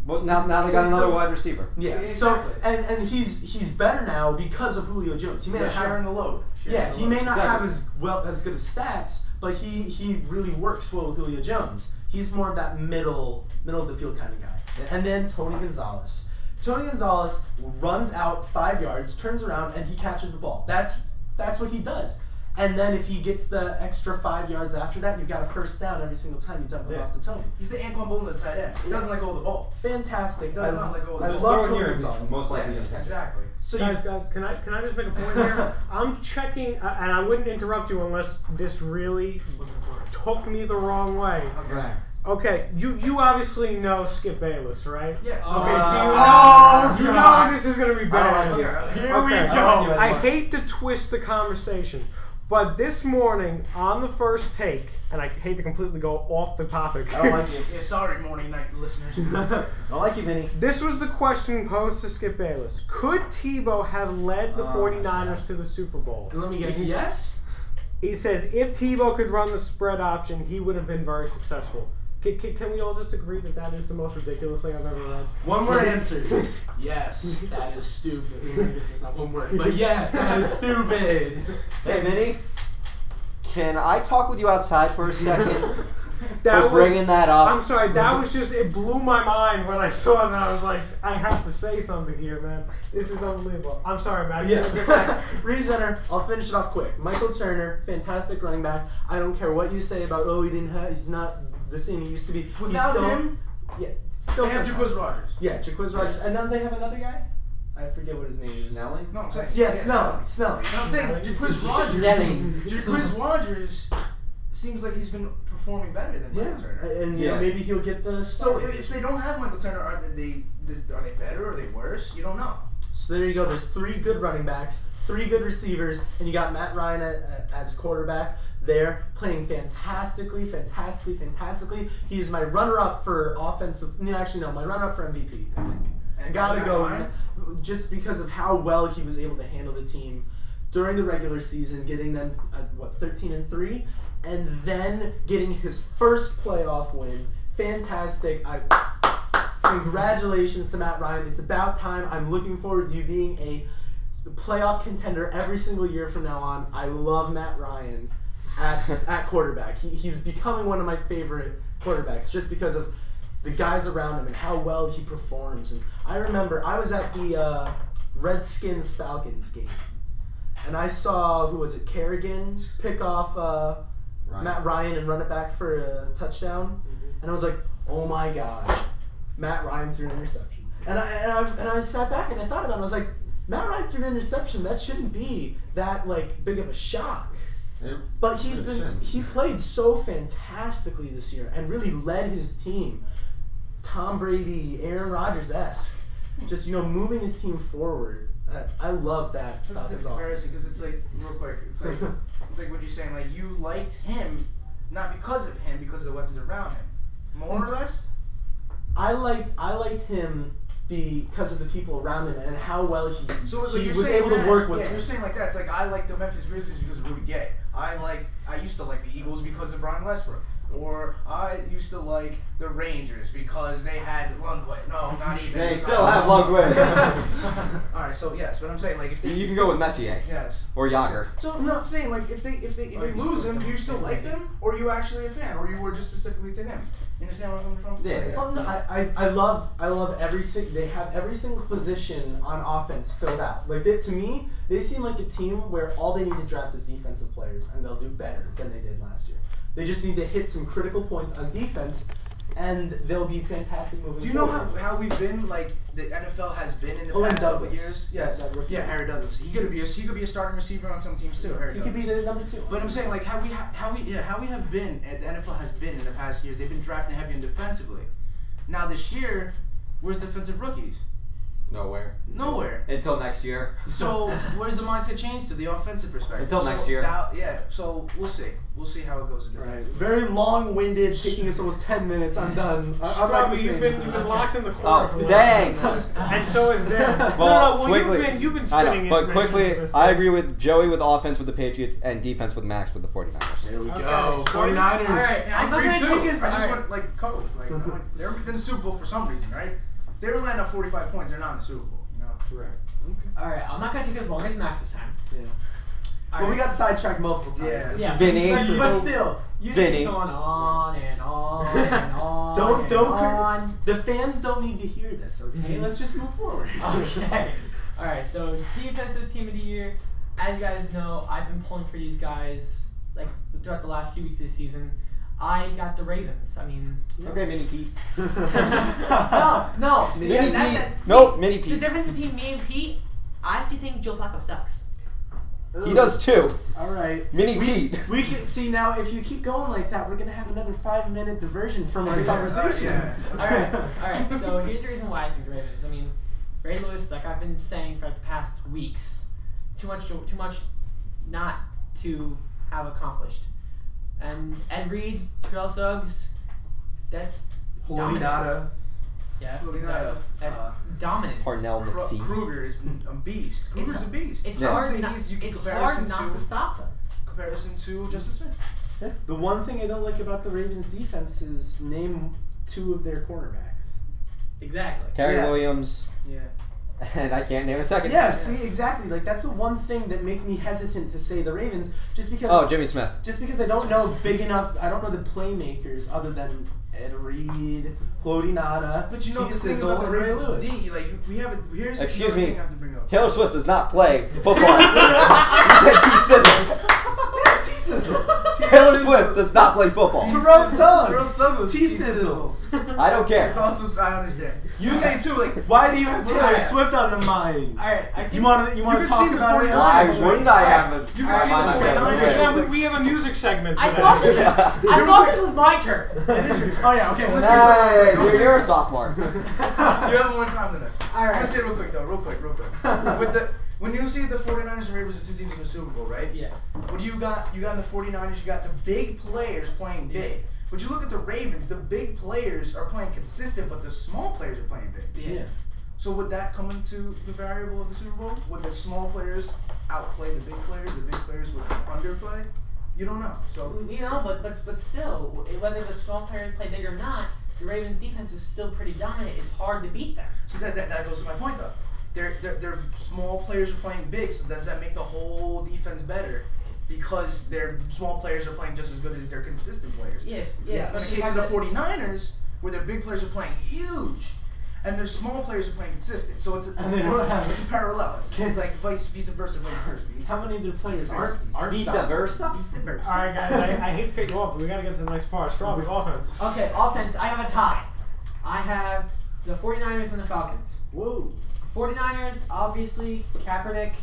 Well, now they got another wide receiver. Yeah, exactly. So and he's better now because of Julio Jones. He may not sharing the load. He may not have as good of stats, but he really works well with Julio Jones. He's more of that middle of the field kind of guy. Yeah. And then Tony Gonzalez. Tony Gonzalez runs out 5 yards, turns around, and he catches the ball. That's what he does. And then if he gets the extra 5 yards after that, you've got a first down every single time you dump it off to Tony. He's the Anquan Bolden of the tight end. He doesn't let go of the ball. Fantastic. He does not let go of the ball. I love Tony Gonzalez. Most likely. Exactly. So guys, can I just make a point here? I'm checking, and I wouldn't interrupt you unless this really took me the wrong way. Okay. Okay, you obviously know Skip Bayless, right? Yeah. Okay, so you know this is gonna be bad. Here we go. I hate to twist the conversation, but this morning on the first take, and I hate to completely go off the topic. I don't like you. Yeah, sorry, morning night listeners. I don't like you, Vinny. This was the question posed to Skip Bayless. Could Tebow have led the 49ers to the Super Bowl? And let me guess, yes? He says if Tebow could run the spread option, he would have been very successful. Can we all just agree that that is the most ridiculous thing I've ever read? One word answers. Yes, that is stupid. This is not one word, but yes, that is stupid. Hey, Vinny, can I talk with you outside for a second? That bringing that up. I'm sorry, that was just, it blew my mind when I saw that. I was like, I have to say something here, man. This is unbelievable. I'm sorry, Max. Yeah. Re-center, I'll finish it off quick. Michael Turner, fantastic running back. I don't care what you say about, he's not the same he used to be. Without him, still they have Jaquiz Rogers. Yeah, Jaquiz Rogers. And then they have another guy? I forget what his name is. Snelling? No, I'm saying. Yes, Snelling. And I'm saying Jaquiz Rogers. Jaquiz Rogers seems like he's been performing better than Michael Turner. And maybe he'll get the So if they don't have Michael Turner, are they better or are they worse? You don't know. So there you go. There's 3 good running backs, 3 good receivers, and you got Matt Ryan as quarterback. They're playing fantastically. He is my runner-up for offensive. No, actually, no, my runner-up for MVP. I think. I gotta go just because of how well he was able to handle the team during the regular season, getting them 13-3, and then getting his first playoff win. Fantastic! Congratulations to Matt Ryan. It's about time. I'm looking forward to you being a playoff contender every single year from now on. I love Matt Ryan at quarterback. He's becoming one of my favorite quarterbacks just because of the guys around him and how well he performs. And I remember I was at the Redskins-Falcons game, and I saw, Kerrigan pick off Matt Ryan and run it back for a touchdown, and I was like, oh my god, Matt Ryan threw an interception. And I sat back and I thought about it. I was like, Matt Ryan threw an interception. That shouldn't be that big of a shock. But he played so fantastically this year and really led his team. Tom Brady, Aaron Rodgers-esque, just moving his team forward. I love that. That's the comparison because it's like real quick. It's like what you're saying. Like you liked him not because of him, because of the weapons around him. More or less. I liked him because of the people around him and how well he was able to work with. Yeah, you're saying like that. It's like I like the Memphis Grizzlies because of Rudy Gay. I used to like the Eagles because of Brian Westbrook. Or I used to like the Rangers because they had Lundqvist. No, not even. They still have Lundqvist. Alright, so yes, but I'm saying like if you can go with Messier. Yes. Or Yager. So I'm not saying like if they lose him, do you still like them, or are you actually a fan, or you were just specifically to him? You understand where I'm coming from? Yeah. Well, no, I love they have every single position on offense filled out. Like to me, they seem like a team where all they need to draft is defensive players, and they'll do better than they did last year. They just need to hit some critical points on defense, and they'll be fantastic moving forward. Do you know how we've been, like, the NFL has been in the past couple of years? Yes. Yeah, Harry Douglas. He could be a starting receiver on some teams too, Harry He Douglas. could be the number 2. But I'm saying, like, how we have been, the NFL has been in the past years, they've been drafting heavy and defensively. Now this year, where's defensive rookies? Nowhere. Nowhere. Until next year. So where's the mindset change to the offensive perspective? Until next year. So we'll see. We'll see how it goes in defensive. Very long-winded, taking us almost 10 minutes. I'm done. Strawberry, you've been locked in the corner for the thanks. last 10 minutes. And so is Dan. Well, quickly, you've been I spinning know, but information quickly, for this I thing. agree with Joey with offense with the Patriots and defense with Max with the 49ers. There we Okay. go. So 49ers. All right, I'm I agree not too. gonna take his- I just all went like code. Like they're in the Super Bowl for some reason, right? They're landing up 45 points. They're not in the Super Bowl. You know. Correct. Alright, I'm not gonna take as long as Max this time. Yeah. Well, we got sidetracked multiple times. Yeah. Yeah, Vinny. but still, you Vinny. keep going on and on and on. Don't on. The fans don't need to hear this, okay? Let's just move forward. Okay. Alright, so defensive team of the year. As you guys know, I've been pulling for these guys like throughout the last few weeks this season. I got the Ravens. I mean, Okay, Mini Pete. no. See, Mini that's Pete. it. Nope, Mini The Pete. difference between me and Pete, I actually think Joe Flacco sucks. He does too. All right. Mini Pete. We can see now. If you keep going like that, we're gonna have another 5-minute diversion from our conversation. Yeah. Alright, so here's the reason why I think the Ravens. I mean, Ray Lewis, like I've been saying for like the past weeks, too much not to have accomplished. And Ed Reed, Terrell Suggs, that's Holy nada. yes, Holy exactly. nada. Dominant. Parnell McPhee. Kruger is a beast. Kruger's a beast. It's Yeah. hard, I'd say not, you can it's comparison hard not to stop them. Comparison to Justice Smith. Yeah. The one thing I don't like about the Ravens defense is name 2 of their cornerbacks. Exactly. Kerry Yeah. Williams, Yeah. and I can't name a second. Yeah, see, exactly. Like that's the one thing that makes me hesitant to say the Ravens, just because. Oh, Jimmy Smith. Just because I don't know big enough. I don't know the playmakers other than Ed Reed, Clody Nada, But you know the thing Sizzle, about the and Ray Ravens Lewis. D, like we have a here's Excuse another me. thing I have to bring up. Taylor Swift does not play football. You said T-Sizzle. T-Sizzle. Taylor Swift does not play football. Terrell Suggs. Terrell Suggs. T-Sizzle. I don't care. It's also I understand. You say too, like Why do you have Taylor Right. Swift on the mind? Alright, You want to You talk can see the about it? 49ers. Why wouldn't I have a? You can see the my 49ers. favorite? We have a music segment for I that. thought this, I thought this was my turn. It is your turn. Oh yeah, okay. I'm Let's gonna say Hey, something. you're a sophomore. You have more time than us. All right. I'm gonna say it real quick though, real quick. When you see the 49ers and Ravens are 2 teams in the Super Bowl, right? Yeah. What do you got? You got in the 49ers, you got the big players playing big. But you look at the Ravens, the big players are playing consistent, but the small players are playing big. Yeah. So would that come into the variable of the Super Bowl? Would the small players outplay the big players would underplay? You don't know. So You know, but still, whether the small players play big or not, the Ravens' defense is still pretty dominant. It's hard to beat them. So that goes to my point though. Their small players are playing big, so does that make the whole defense better? Because their small players are playing just as good as their consistent players. Yes. In the case of the 49ers, where their big players are playing huge, and their small players are playing consistent. So it's a parallel. It's like vice versa. How many of their players aren't Vice dominant? versa. All right, guys. I hate to cut you off, but we gotta get to the next part. Strawberry offense. Okay, offense. I have a tie. I have the 49ers and the Falcons. Whoa. 49ers, obviously, Kaepernick.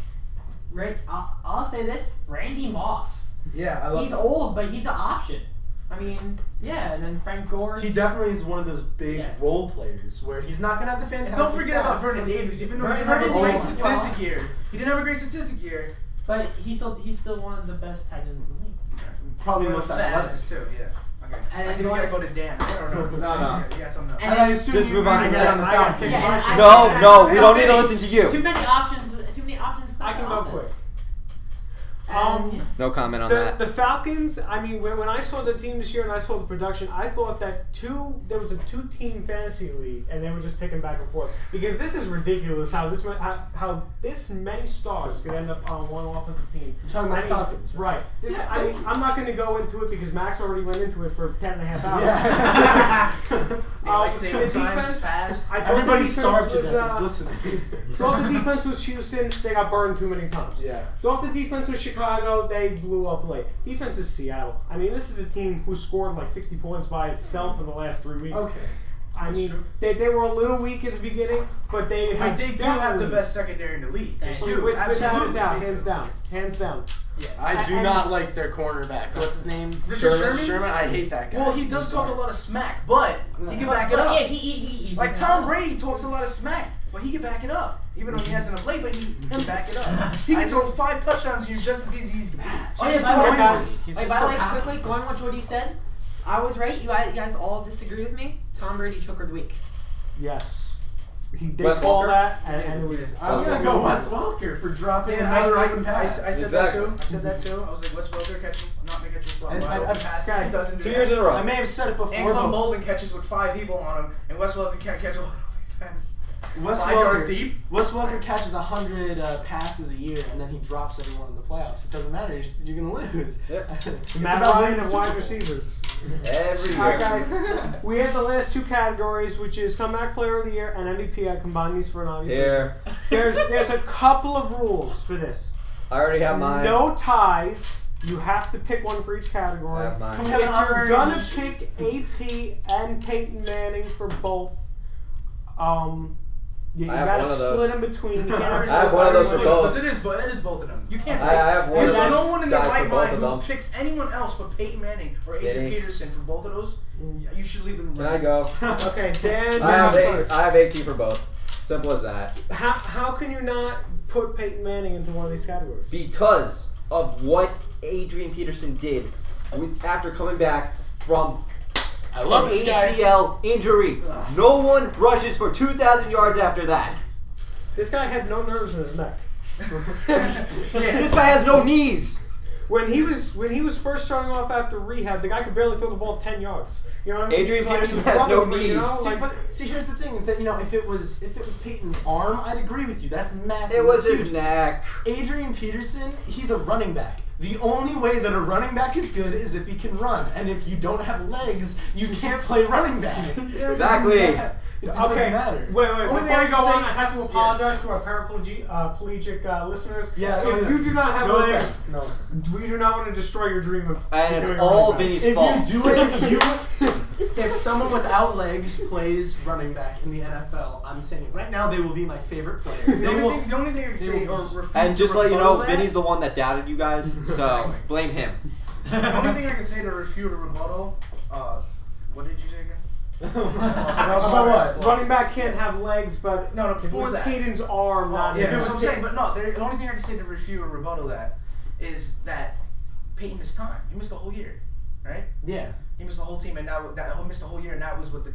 I'll say this: Randy Moss. Yeah, I love He's that. old, but he's an option. I mean, yeah, and then Frank Gore. He definitely is one of those big Yeah. role players where he's not gonna have the fantastic. And don't forget about stats, Vernon but- Davis. Even though he Vernon didn't have a great Davis. statistic year, But he's still one of the best tight ends in the league. Probably One of most the athletic. fastest too. Yeah. Okay. And I think we going- gotta go to Dan. I don't know. No. You got something else. And And I assume Just you move on to agree the on the I gotta Falcons. kick Yeah, my- and No, we don't need to listen to you. Too many options. Too many options. I can go quick. No comment on The that. Falcons, I mean, when I saw the team this year and I saw the production, I thought that there was a 2-team fantasy league, and they were just picking back and forth. Because this is ridiculous how this many stars could end up on one offensive team. You're talking about Falcons, right? I'm not going to go into it because Max already went into it for 10 and a half hours. Daylight saving times passed. Everybody's starved to death that's listening. Thought the defense was Houston, they got burned too many times. Yeah. Thought the defense was Chicago, they blew up late. Defense is Seattle. I mean, this is a team who scored like 60 points by itself in the last 3 weeks. Okay. I mean, they were a little weak at the beginning, but they do have the best secondary in the league. They do, without a absolutely. doubt, hands down. Yeah. I do not like their cornerback. What's his name? Richard Sherman? I hate that guy. Well, he does talk a lot of smack, but he can back it up. Yeah, he's like Tom Brady talks a lot of smack, but he can back it up. Even though he hasn't played, but he can back it up. He can throw 5 touchdowns and you're just as easy as he can. He's by just the way, so quickly, going on what Jordy said, I was right. You guys all disagree with me. Tom Brady choker of the week. Yes. He did Wes call Welker? that, and it was... I'm going to go Wes Welker for dropping Yeah, another I open pass. said that too. I said that too. I was like, Wes Welker catching, not going to catch a flop. I've 2 years in a row. I may have said it before. Anquan Bolden catches with 5 people on him, and Wes Welker can't catch a pass. Wes 5 yards Welker, deep. Wes Welker catches 100 passes a year, and then he drops everyone in the playoffs. It doesn't matter. You're going to lose. Yes. It's Matt about Ryan winning of Super wide Bowl. receivers. Every All right, year. guys. We have the last 2 categories, which is comeback player of the year and MVP. I combined these for an obvious reason. Here. There's a couple of rules for this. I already have mine. No ties. You have to pick one for each category. I have mine. Can we If have an you're honorary gonna mention? pick AP and Peyton Manning for both, you I have gotta one of those. split them between. You can't I have one of those for both. Because it is both of them. You can't I say have one there's of those no one in their guys for right both mind of who them. picks anyone else but Peyton Manning or Adrian Kidding. Peterson for both of those. You should leave them. Can I go? Okay, Dan, I have first. I have AP for both. Simple as that. How can you not put Peyton Manning into one of these categories? Because of what Adrian Peterson did after coming back from I love an this guy. ACL injury. No one rushes for 2,000 yards after that. This guy had no nerves in his neck. This guy has no knees. When he was first starting off after rehab, the guy could barely throw the ball 10 yards. You know what I mean? Adrian He was Peterson has no running for, you knees. know, See, like- but here's the thing: is that if it was Peyton's arm, I'd agree with you. That's massive. It was That's his huge. neck. Adrian Peterson, he's a running back. The only way that a running back is good is if he can run, and if you don't have legs, you can't play running back. Exactly. It just doesn't matter. Wait, Only before thing I we can go say- on, I have to apologize to our paraplegic listeners. Yeah, If you do not have no legs, offense. No. we do not want to destroy your dream of And becoming it's a all running back. Vinny's If fault. you do it, if someone without legs plays running back in the NFL, I'm saying it right now, they will be my favorite player. The only thing I can say or refute And just to let you know, rebuttal that- Vinny's the one that doubted you guys, so blame him. The only thing I can say to refute a rebuttal, what did you say again? About what? Running back can't have legs, but No, if it before was that. Peyton's arm, not Yeah, if it that's was what I'm saying. But no, the only thing I can say to refute or rebuttal that is that Peyton missed time. He missed a whole year, right? Yeah. He missed the whole team, and now he missed the whole year, and that was what the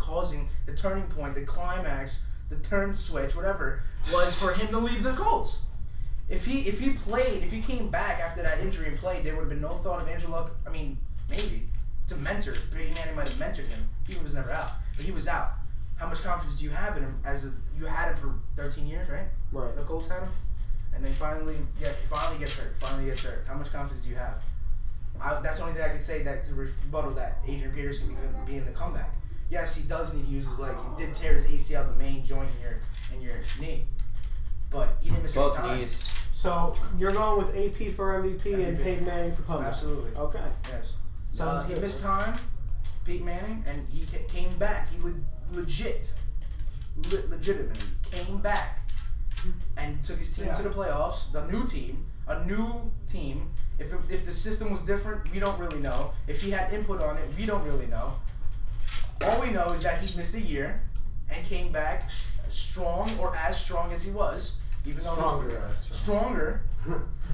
turning point, the climax, the turn switch, whatever, was for him to leave the Colts. If he came back after that injury and played, there would have been no thought of Andrew Luck. I mean, maybe to mentor. Brady Manning might have mentored him. He was never out, but he was out. How much confidence do you have in him? You had him for 13 years, right? Right. The Colts had him, and then finally gets hurt. How much confidence do you have? That's the only thing I can say that to rebuttal that Adrian Peterson being the comeback. Yes, he does need to use his legs. He did tear his ACL, the main joint in your knee, but he didn't miss any Both time. knees. So you're going with AP for MVP and MVP. Peyton Manning for comeback. Absolutely. Okay. Yes. Sounds He good. missed time, Peyton Manning, and he came back. He legitimately came back and took his team to the playoffs. A new team. If the system was different, we don't really know. If he had input on it, we don't really know. All we know is that he missed a year and came back strong or as strong as he was, even though stronger,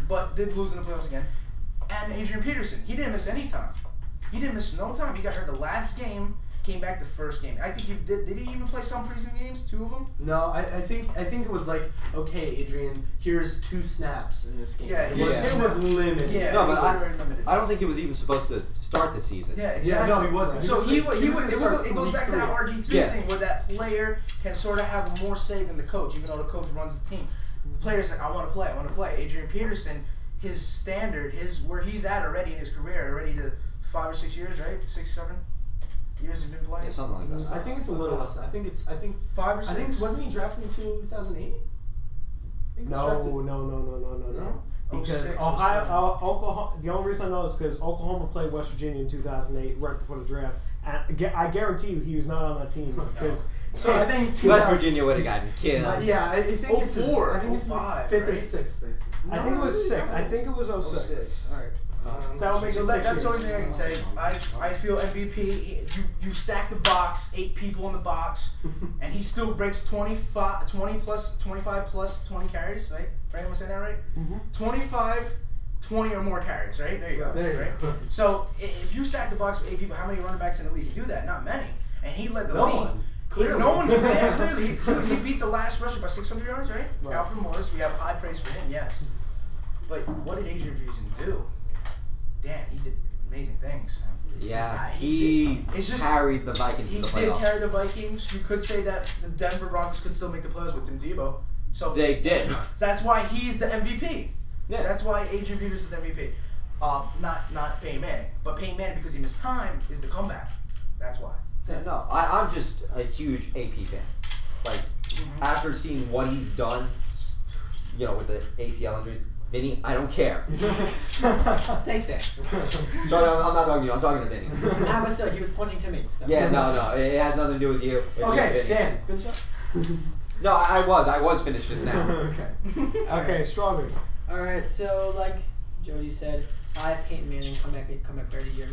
but did lose in the playoffs again. And Adrian Peterson, he didn't miss any time. He didn't miss no time. He got hurt the last game came back the first game. I think he did. Did he even play some preseason games? 2 of them? No, I think it was like, okay, Adrian, here's 2 snaps in this game. Yeah, it was limited. Yeah, No, but I I don't think he was even supposed to start the season. Yeah, exactly. Yeah, no, he wasn't. So He it goes back to that RG3 Yeah. thing where that player can sort of have more say than the coach, even though the coach runs the team. The player's like, I want to play. Adrian Peterson, his standard, where he's at already in his career, already to 5 or 6 years, right? 6, 7 years he's been playing. Yeah, something like that. I think it's a little less. I think 5 or 6. I think wasn't he drafted in 2008? No. Because 06, Oklahoma. The only reason I know is because Oklahoma played West Virginia in 2008, right before the draft. And I guarantee you, he was not on that team because. So I think West Virginia would have gotten killed. yeah, I think it's 04, I think it's 05, 5th or right? 6th. I think it was 6. I think it was 06. 06. All right. So that would make it That's the 6 only thing I can years. say. I feel MVP. You stack the box, 8 people in the box, and he still breaks 20 plus 25 plus 20 carries, right? Right? Am I saying that right? 25, 20 or more carries, right? There you go. There you right? go. So if you stack the box with 8 people, how many running backs in the league can do that? Not many. And he led the No league. one. Clearly. No one can. Yeah, clearly. He beat the last rusher by 600 yards, right? Right. Alfred Morris. We have high praise for him, yes. But what did Adrian Peterson do? Damn, he did amazing things. Yeah, He he It's just- carried the Vikings He to the did playoffs. carry the Vikings. You could say that the Denver Broncos could still make the playoffs with Tim Tebow. So They did. so that's why he's the MVP. Yeah. That's why Adrian Peterson is the MVP. Not Peyton Manning, but Peyton Manning because he missed time is the comeback. That's why. Yeah, no, I'm just a huge AP fan. Like, after seeing what he's done, with the ACL injuries, Vinny, I don't care. Thanks, Dan. Sorry, I'm not talking to you. I'm talking to Vinny. Nah, but still, he was pointing to me. So. Yeah, no, it has nothing to do with you. It's just Okay, Vinny. Dan, finish up. No, I was finished just now. Okay. Okay, Strawberry. All right, so like Jody said, I have Peyton Manning come back better year.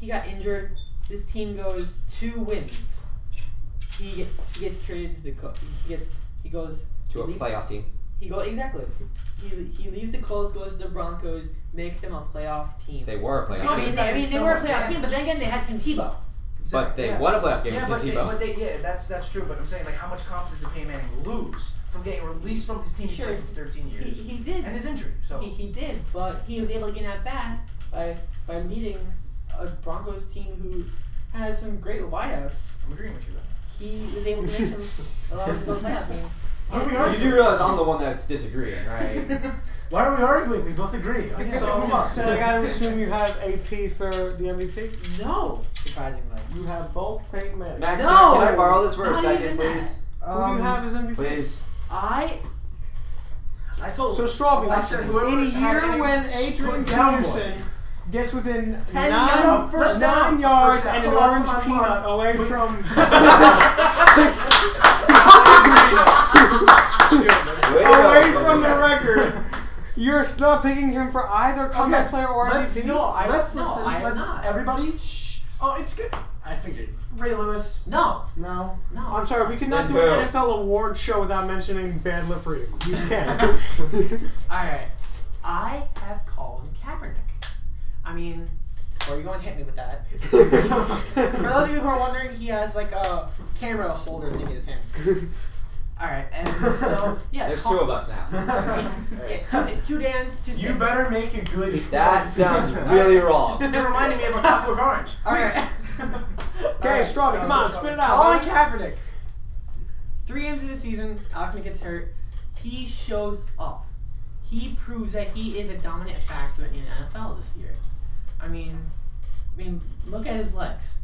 He got injured. This team goes 2 wins. He gets traded to the he goes To a playoff team. He leaves the Colts, goes to the Broncos, makes them a playoff team. They were a playoff team. They were a playoff team, but then again they had Tim Tebow. But they won a playoff game Yeah, with Tim Tebow. that's true. But I'm saying, like, how much confidence did Peyton Manning lose from getting released from his team he played for 13 years? He did. And his injury. So He did, but he was able to get that back by leading a Broncos team who has some great wideouts. I'm agreeing with you. He was able to make them allow them to go playoff games. You do realize I'm the one that's disagreeing, right? Why are we arguing? We both agree. Okay, let's move on. So I gotta assume you have AP for the MVP? No, surprisingly. You have both Peyton Manning. Max, No! can I borrow this for a Not second, even please? Who do you have as MVP? Please. I told So Strawberry, I said whoever in a had year any when Adrian down Peterson gets within 10 9 yards, first down, yards first down. and an Hold on, orange hold on, peanut hold away from away from the record, you're not picking him for either comeback player or Let's MVP? let's no, listen. I am Let's not. everybody. Shh. Oh, it's good. I figured. Ray Lewis. No. No. I'm sorry, we cannot Then do an who? NFL award show without mentioning bad lip reading. You can. Alright. I have Colin Kaepernick. Or are you going to hit me with that? For those of you who are wondering, he has like a camera holder thing in his hand. Alright, and so, yeah. There's 2 of us now. Yeah, two Dans, 2 You Sims. better make a good. That sounds really wrong. It reminded me of a Clockwork Orange. Alright. Okay, Strawberry, come on, spit it out. Colin buddy. Kaepernick. 3 games of the season, Alex Smith gets hurt. He shows up. He proves that he is a dominant factor in NFL this year. Look at his legs.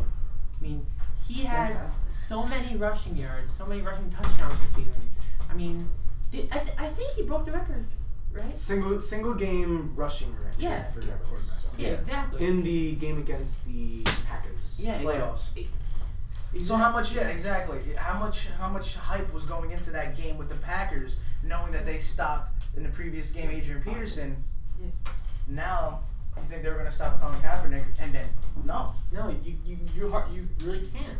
He had so many rushing yards, so many rushing touchdowns this season. I think he broke the record, right? Single game rushing record. Yeah. For quarterbacks. Yeah, exactly. In the game against the Packers. Yeah, Playoffs. So how much? Yeah, exactly. How much hype was going into that game with the Packers, knowing that they stopped in the previous game Adrian Peterson? Yeah. Now you think they're going to stop Colin Kaepernick, and then no, You really can't.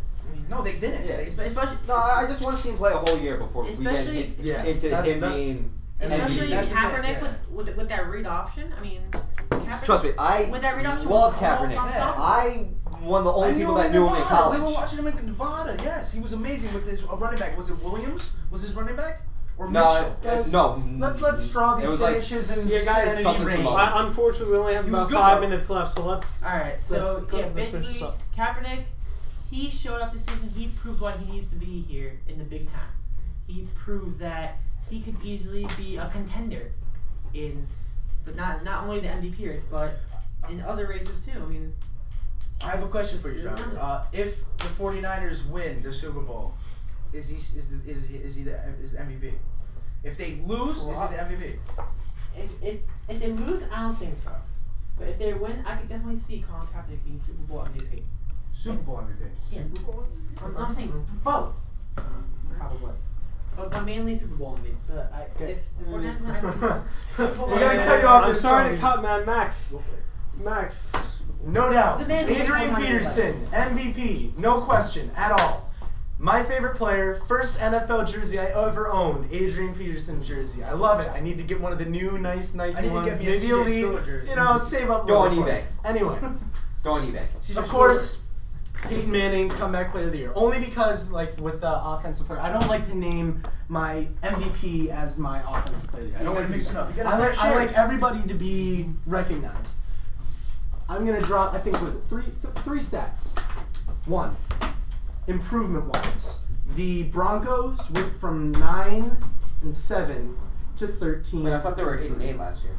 no, they didn't. Yeah. They, Especially. No, I just want to see him play a whole year before we get Especially- into that's him not- being Especially MVP. That's the thing, Kaepernick yeah. with that read option. Kaepernick, Trust me, I with that read option, love was almost Kaepernick. unstoppable. I one of the only people that knew him in We were college. watching him in Nevada. Yes, he was amazing with his running back. Was it Williams? Was his running back? Or No, Mitchell? Let's let Strawby It was finish like his Yeah, guys, insanity something reign. slow. Unfortunately, we only have He was about good, 5 though. minutes left, so let's. Alright, so Let's go- yeah, let's finish this basically, up. Kaepernick, he showed up this season. He proved why he needs to be here in the big time. He proved that he could easily be a contender but not only the MVP race, but in other races too. I mean, I have a question for you, John. If the 49ers win the Super Bowl, is he the MVP? If they lose, is he the MVP? if they lose, I don't think so. But if they win, I could definitely see Colin Kaepernick being Super Bowl MVP. Super Bowl MVP. Yeah. I'm saying both. Probably. But mainly Super Bowl MVP. But if the 49ers win, I think We gotta cut you off. I'm this sorry time. to cut, man. Max. No doubt. The man who Adrian won Peterson, MVP, no question at all. My favorite player, first NFL jersey I ever owned, Adrian Peterson jersey. I love it. I need to get one of the new nice Nike I need to ones. get me a Maybe CJ elite. Spiller jersey. You know, save up. a Go on little for eBay. it. Anyway, Go on eBay. of course, Peyton Manning, comeback player of the year. Only because, like, with the offensive player, I don't like to name my MVP as my offensive player of the year. I don't You like gotta to mix do it up. that. You gotta I share. like everybody to be recognized. I'm gonna drop. I think was it three stats. One, improvement wise, the Broncos went from 9-7 to 13. Wait, I thought they were 8-8 last year.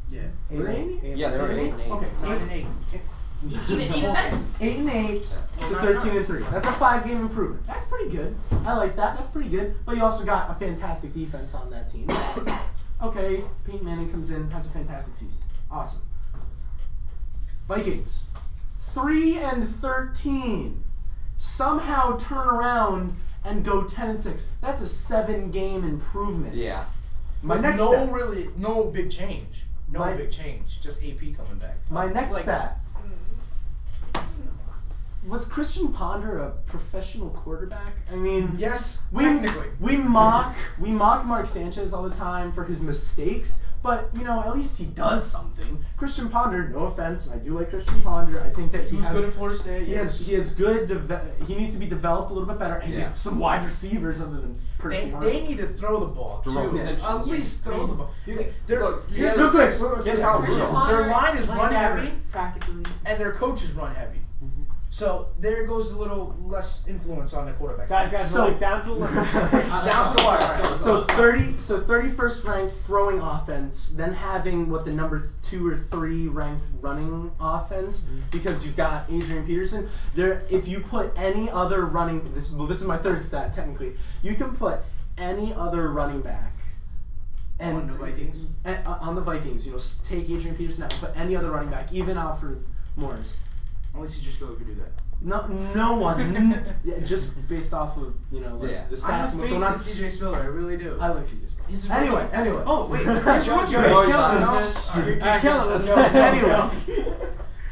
Yeah. 8-8? Yeah, they were 8-8. Okay, 9-8. even better. 8-8 to Well, 13-3. That's a 5-game improvement. That's pretty good. I like that. That's pretty good. But you also got a fantastic defense on that team. Okay, Peyton Manning comes in, has a fantastic season. Awesome. Vikings, 3-13. Somehow turn around and go 10-6. That's a 7-game improvement. Yeah. My With next no stat. big change. No My- big change. Just AP coming back. My next Like, stat. Was Christian Ponder a professional quarterback? I mean, Yes, we technically. we mock Mark Sanchez all the time for his mistakes, but you know, at least he does something. Christian Ponder, no offense, I do like Christian Ponder. I think that He he was has good at Florida State. he has good. He needs to be developed a little bit better and Yeah. get some wide receivers other than Percy Harvin. They need to throw the ball too. Jerome Simpson. At least throw the ball. They're, Look, here's here's the- here's how Christian real. Ponder, Their line is run linebacker, heavy. practically. and their coaches run heavy. So there goes a little less influence on the quarterback. Guys, So- like down to the Down to the wire. Right. So 31st ranked throwing offense, then having what the number 2 or 3 ranked running offense, because you've got Adrian Peterson. There, if you put any other running, this is my third stat technically. You can put any other running back, and On the Vikings? on the Vikings, you know, take Adrian Peterson out, and put any other running back, even Alfred Morris. Only CJ Spiller could do that. No one, yeah, just based off of the Yeah. stats I have and what's faith going in on. CJ Spiller. I really do. I like CJ Spiller. He's a Anyway. Oh wait, he's a rookie. You're No, he's killing not. us. No. You're killing us. Anyway,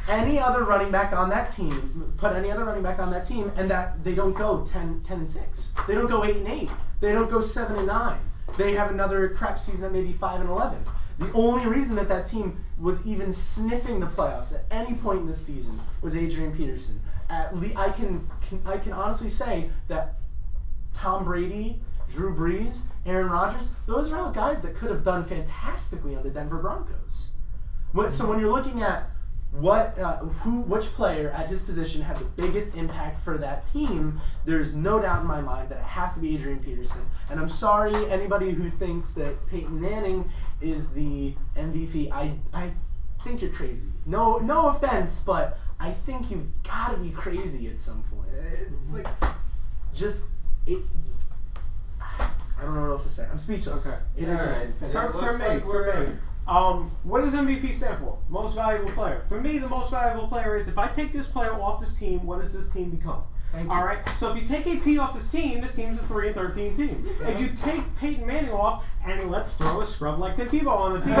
any other running back on that team, put any other running back on that team, and that they don't go 10-6. They don't go 8-8. They don't go 7-9. They have another crap season at maybe 5-11. The only reason that team was even sniffing the playoffs at any point in this season was Adrian Peterson. I can honestly say that Tom Brady, Drew Brees, Aaron Rodgers, those are all guys that could have done fantastically on the Denver Broncos. So when you're looking at which player at his position had the biggest impact for that team, there's no doubt in my mind that it has to be Adrian Peterson. And I'm sorry, anybody who thinks that Peyton Manning is the MVP, I think you're crazy. No offense, but I think you've got to be crazy at some point. It's like, I don't know what else to say. I'm speechless. Okay. Adrian All right. Peterson, Yeah, fantastic. looks like For we're- me. What does MVP stand for? Most valuable player. For me, the most valuable player is if I take this player off this team, what does this team become? Thank you. All right. So if you take AP off this team's a 3-13 team. If you take Peyton Manning off, and let's throw a scrub like Tim Tebow on the team,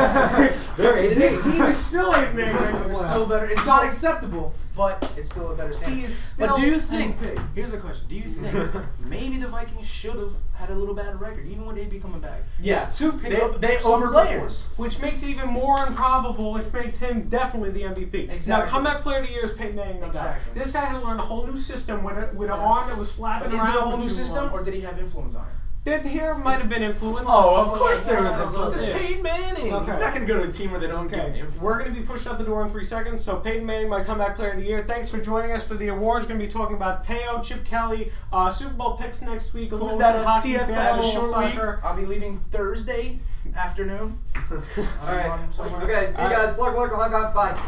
They're 8-8. this team is still 8-8. They're still better. It's not acceptable, but it's still a better standard. He is still But do you think? MVP. Here's here's a question. Do you think maybe the Vikings should have had a little bad record, even when they'd be coming back? Yes. To pick up they some overperformed. players. Which makes it even more improbable, which makes him definitely the MVP. Exactly. Now, comeback player of the year is Peyton Manning. No doubt. Exactly. This guy had learned a whole new system with an arm that was flapping But is around. it a whole for new 2 system, months. or did he have influence on it? There might have been influence. Oh, of But course like, there was yeah, influence. It's yeah. Peyton Manning. Okay. He's not going to go to a team where they don't give him Okay, influence. we're going to be pushed out the door in 3 seconds. So Peyton Manning, my comeback player of the year. Thanks for joining us for the awards. Going to be talking about Teo, Chip Kelly, Super Bowl picks next week. Who's along that, with a hockey, CFL? I have a baseball, short week. soccer. I'll be leaving Thursday afternoon. All right. Okay, see you guys. Block, bye.